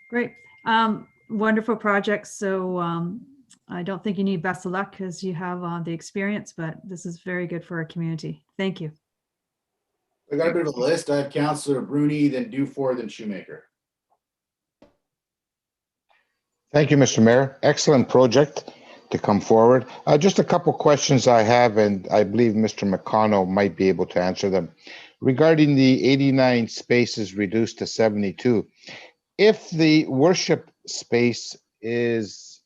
Great. Wonderful project. So I don't think you need best of luck because you have the experience, but this is very good for our community. Thank you. I got a bit of a list. I have Councillor Bruni, then Dufour, then Shoemaker. Thank you, Mr. Mayor. Excellent project to come forward. Just a couple questions I have, and I believe Mr. McConnell might be able to answer them. Regarding the 89 spaces reduced to 72, if the worship space is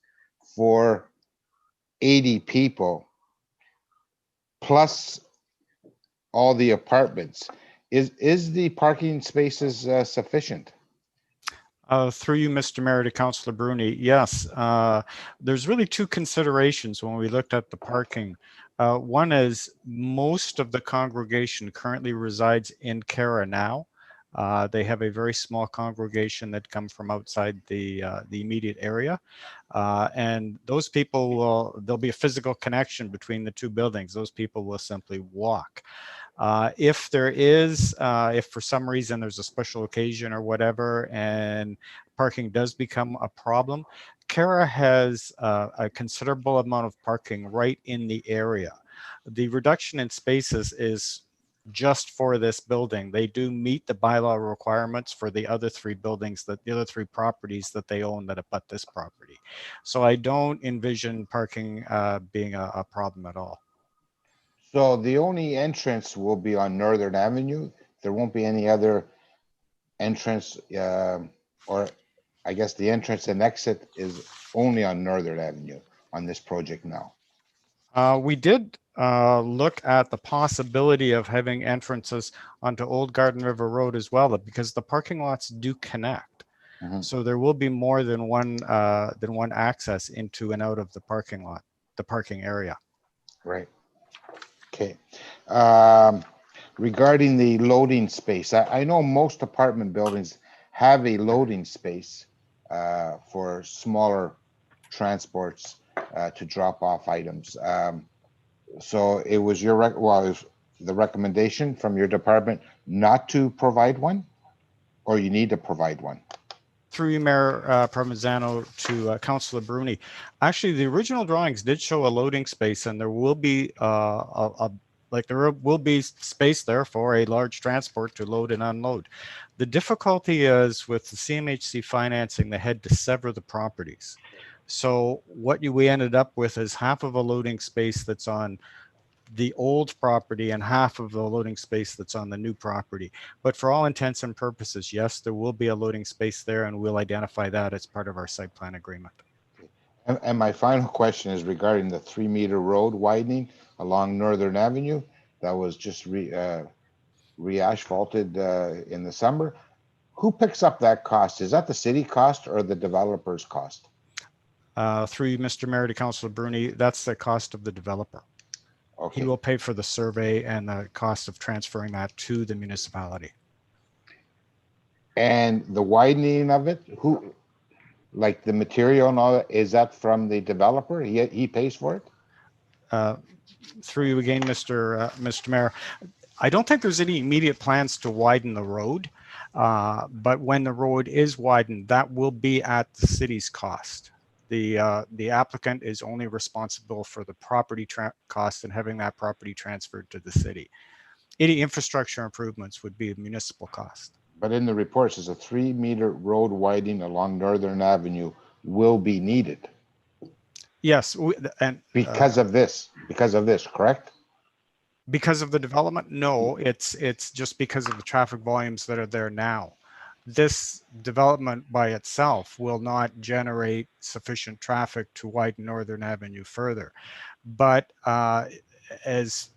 for 80 people, plus all the apartments, is the parking spaces sufficient? Through you, Mr. Mayor, to Councillor Bruni, yes. There's really 2 considerations when we looked at the parking. One is most of the congregation currently resides in Cara now. They have a very small congregation that come from outside the immediate area. And those people there'll be a physical connection between the two buildings. Those people will simply walk. If for some reason there's a special occasion or whatever, and parking does become a problem, Cara has a considerable amount of parking right in the area. The reduction in spaces is just for this building. They do meet the bylaw requirements for the other three buildings, the other three properties that they own that abut this property. So I don't envision parking being a problem at all. So the only entrance will be on Northern Avenue. There won't be any other entrance, or I guess the entrance and exit is only on Northern Avenue on this project now. We did look at the possibility of having entrances onto Old Garden River Road as well, because the parking lots do connect. So there will be more than one access into and out of the parking lot, the parking area. Right. Okay. Regarding the loading space, I know most apartment buildings have a loading space for smaller transports to drop off items. So it was it was the recommendation from your department not to provide one, or you need to provide one? Through you, Mayor Provenzano, to Councillor Bruni. Actually, the original drawings did show a loading space, and there will be there will be space there for a large transport to load and unload. The difficulty is with the CMHC financing, they had to sever the properties. So what we ended up with is half of a loading space that's on the old property and half of the loading space that's on the new property. But for all intents and purposes, yes, there will be a loading space there, and we'll identify that as part of our site plan agreement. And my final question is regarding the 3-meter road widening along Northern Avenue that was just re-asphalted in the summer. Who picks up that cost? Is that the city cost or the developer's cost? Through you, Mr. Mayor, to Councillor Bruni, that's the cost of the developer. Okay. He will pay for the survey and the cost of transferring that to the municipality. And the widening of it, who, like the material and all that, is that from the developer? He pays for it? Through you again, Mr. Mayor, I don't think there's any immediate plans to widen the road, but when the road is widened, that will be at the city's cost. The applicant is only responsible for the property cost and having that property transferred to the city. Any infrastructure improvements would be a municipal cost. But in the report, it says a 3-meter road widening along Northern Avenue will be needed. Yes, because of this, correct? Because of the development? No, it's just because of the traffic volumes that are there now. This development by itself will not generate sufficient traffic to widen Northern Avenue further. But as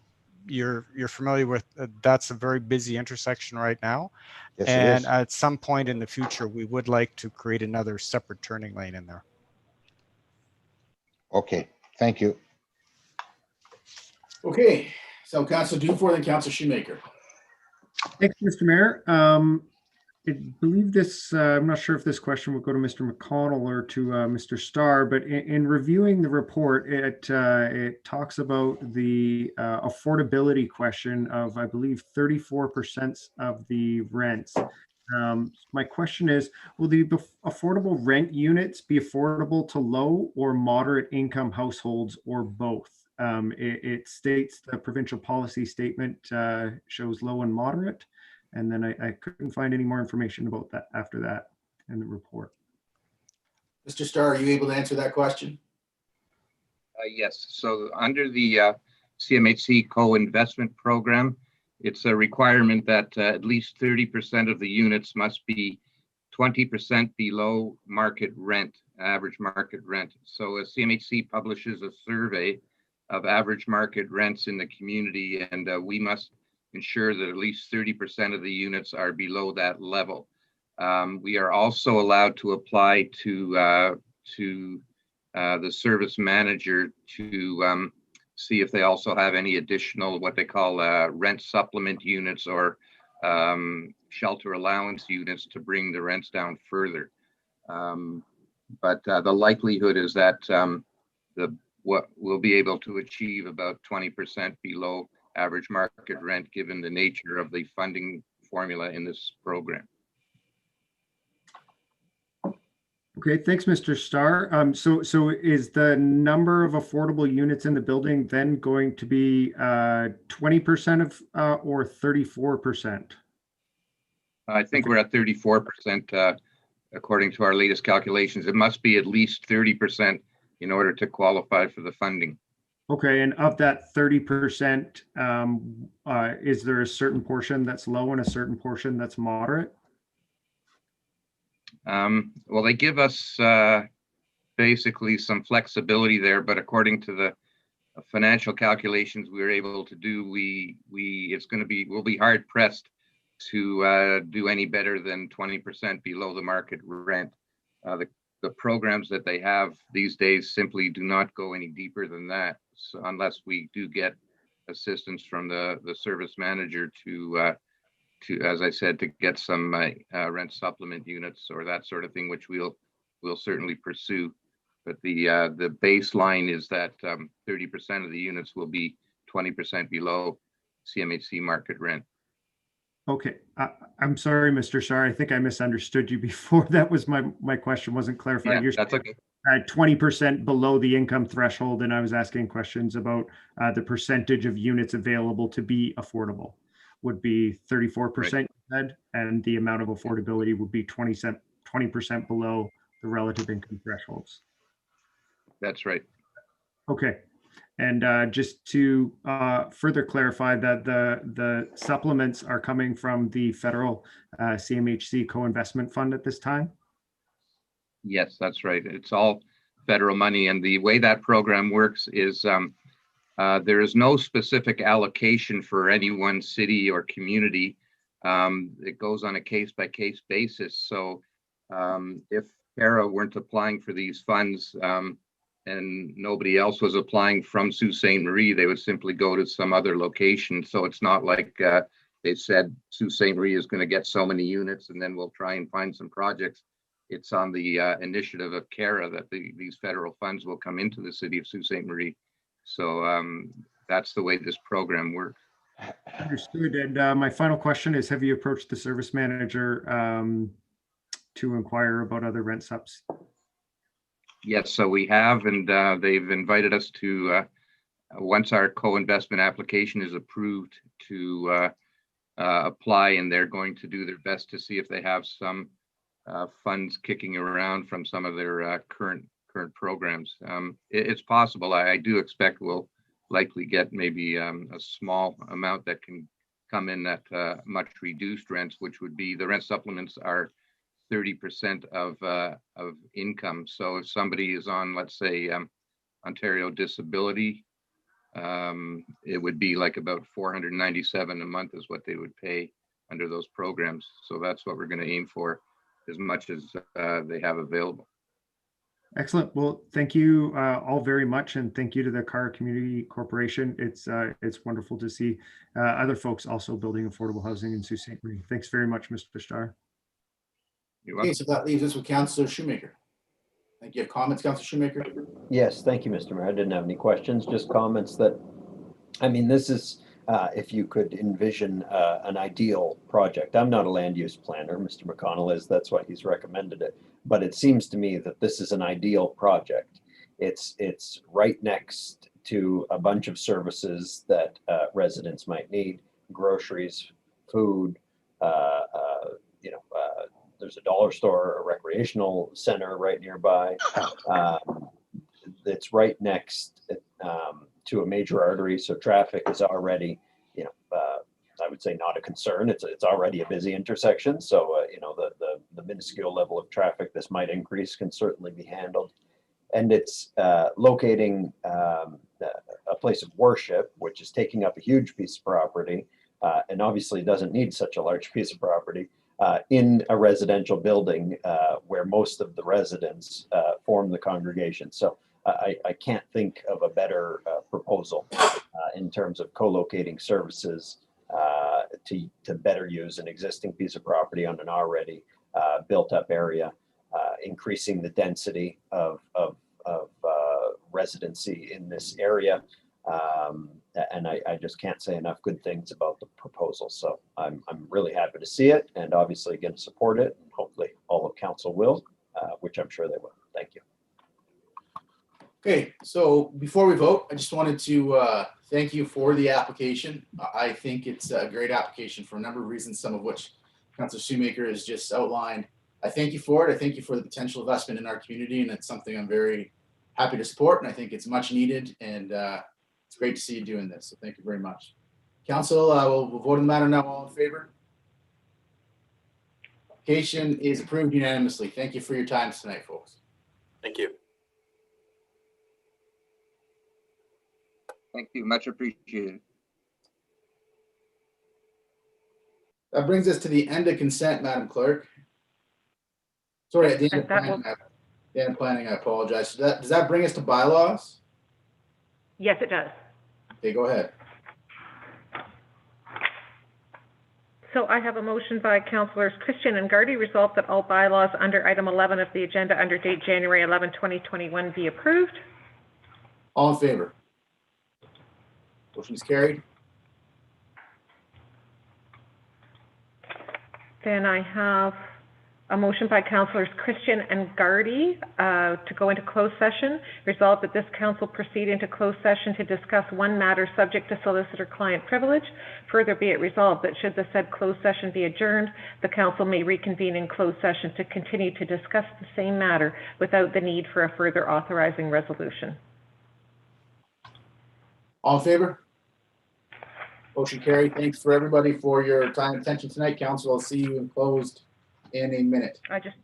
you're familiar with, that's a very busy intersection right now. Yes, and at some point in the future, we would like to create another separate turning lane in there. Okay, thank you. Okay, so Councillor Dufour, then Councillor Shoemaker. Thanks, Mr. Mayor. I believe this, I'm not sure if this question would go to Mr. McConnell or to Mr. Starr, but in reviewing the report, it talks about the affordability question of, I believe, 34% of the rents. My question is, will the affordable rent units be affordable to low or moderate income households, or both? It states the provincial policy statement shows low and moderate. And then I couldn't find any more information about that after that in the report. Mr. Starr, are you able to answer that question? Yes. So under the CMHC co-investment program, it's a requirement that at least 30% of the units must be 20% below market rent, average market rent. So CMHC publishes a survey of average market rents in the community, and we must ensure that at least 30% of the units are below that level. We are also allowed to apply to the service manager to see if they also have any additional what they call rent supplement units or shelter allowance units to bring the rents down further. But the likelihood is that what we'll be able to achieve about 20% below average market rent, given the nature of the funding formula in this program. Okay, thanks, Mr. Starr. So is the number of affordable units in the building then going to be 20% of or 34%? I think we're at 34%, according to our latest calculations. It must be at least 30% in order to qualify for the funding. Okay, and of that 30%, is there a certain portion that's low and a certain portion that's moderate? Well, they give us basically some flexibility there, but according to the financial calculations we were able to do, we'll be hard pressed to do any better than 20% below the market rent. The programs that they have these days simply do not go any deeper than that, so unless we do get assistance from the service manager to, as I said, to get some rent supplement units or that sort of thing, which we'll certainly pursue. But the baseline is that 30% of the units will be 20% below CMHC market rent. Okay, I'm sorry, Mr. Starr. I think I misunderstood you before. That was my question wasn't clarified. Yeah, that's okay. 20% below the income threshold, and I was asking questions about the percentage of units available to be affordable. Would be 34%, right, said, and the amount of affordability would be 20% below the relative income thresholds. That's right. Okay. And just to further clarify that the supplements are coming from the federal CMHC co-investment fund at this time? Yes, that's right. It's all federal money. And the way that program works is there is no specific allocation for any one city or community. It goes on a case-by-case basis. So if CARA weren't applying for these funds, and nobody else was applying from Sault Ste. Marie, they would simply go to some other location. So it's not like they said Sault Ste. Marie is going to get so many units and then we'll try and find some projects. It's on the initiative of CARA that these federal funds will come into the city of Sault Ste. Marie. So that's the way this program works. Understood. And my final question is, have you approached the service manager to inquire about other rent subs? Yes, so we have, and they've invited us to, once our co-investment application is approved, to apply, and they're going to do their best to see if they have some funds kicking around from some of their current programs. It's possible. I do expect we'll likely get maybe a small amount that can come in at much reduced rents, which would be the rent supplements are 30% of income. So if somebody is on, let's say, Ontario disability, it would be like about $497 a month is what they would pay under those programs. So that's what we're going to aim for, as much as they have available. Excellent. Well, thank you all very much, and thank you to the Cara Community Corporation. It's wonderful to see other folks also building affordable housing in Sault Ste. Marie. Thanks very much, Mr. Starr. Okay, so that leaves us with Councillor Shoemaker. Thank you. Have comments, Councillor Shoemaker? Yes, thank you, Mr. Mayor. I didn't have any questions, just comments that, I mean, this is, if you could envision an ideal project. I'm not a land use planner, Mr. McConnell is, that's why he's recommended it. But it seems to me that this is an ideal project. It's right next to a bunch of services that residents might need, groceries, food, there's a dollar store, a recreational center right nearby. It's right next to a major artery, so traffic is already, I would say not a concern. It's already a busy intersection, so the minuscule level of traffic this might increase can certainly be handled. And it's locating a place of worship, which is taking up a huge piece of property, and obviously doesn't need such a large piece of property. In a residential building where most of the residents form the congregation. So I can't think of a better proposal in terms of co-locating services to better use an existing piece of property on an already built up area, increasing the density of residency in this area. And I just can't say enough good things about the proposal. So I'm really happy to see it, and obviously going to support it. And hopefully all of council will, which I'm sure they will. Thank you. Okay, so before we vote, I just wanted to thank you for the application. I think it's a great application for a number of reasons, some of which Councilor Shoemaker has just outlined. I thank you for it. I thank you for the potential investment in our community, and it's something I'm very happy to support, and I think it's much needed, and it's great to see you doing this, so thank you very much. Council, we'll vote on the matter now. All in favor? Application is approved unanimously. Thank you for your time tonight, folks. Thank you. Thank you, much appreciated. That brings us to the end of consent, Madam Clerk. Sorry, at the end of planning, I apologize. So does that bring us to bylaws? Yes, it does. Okay, go ahead. So I have a motion by Councillors Christian and Gardy, resolved that all bylaws under item 11 of the agenda under date January 11, 2021 be approved. All in favor? Motion is carried. Then I have a motion by Councillors Christian and Gardy to go into closed session. Resolved that this council proceed into closed session to discuss one matter subject to solicitor-client privilege. Further be it resolved that should the said closed session be adjourned, the council may reconvene in closed session to continue to discuss the same matter without the need for a further authorizing resolution. All in favor? Motion carried. Thanks for everybody for your time and attention tonight. Council, I'll see you in closed in a minute. I just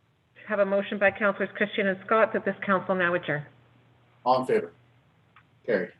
have a motion by Councillors Christian and Scott that this council now adjourn. All in favor? Carried.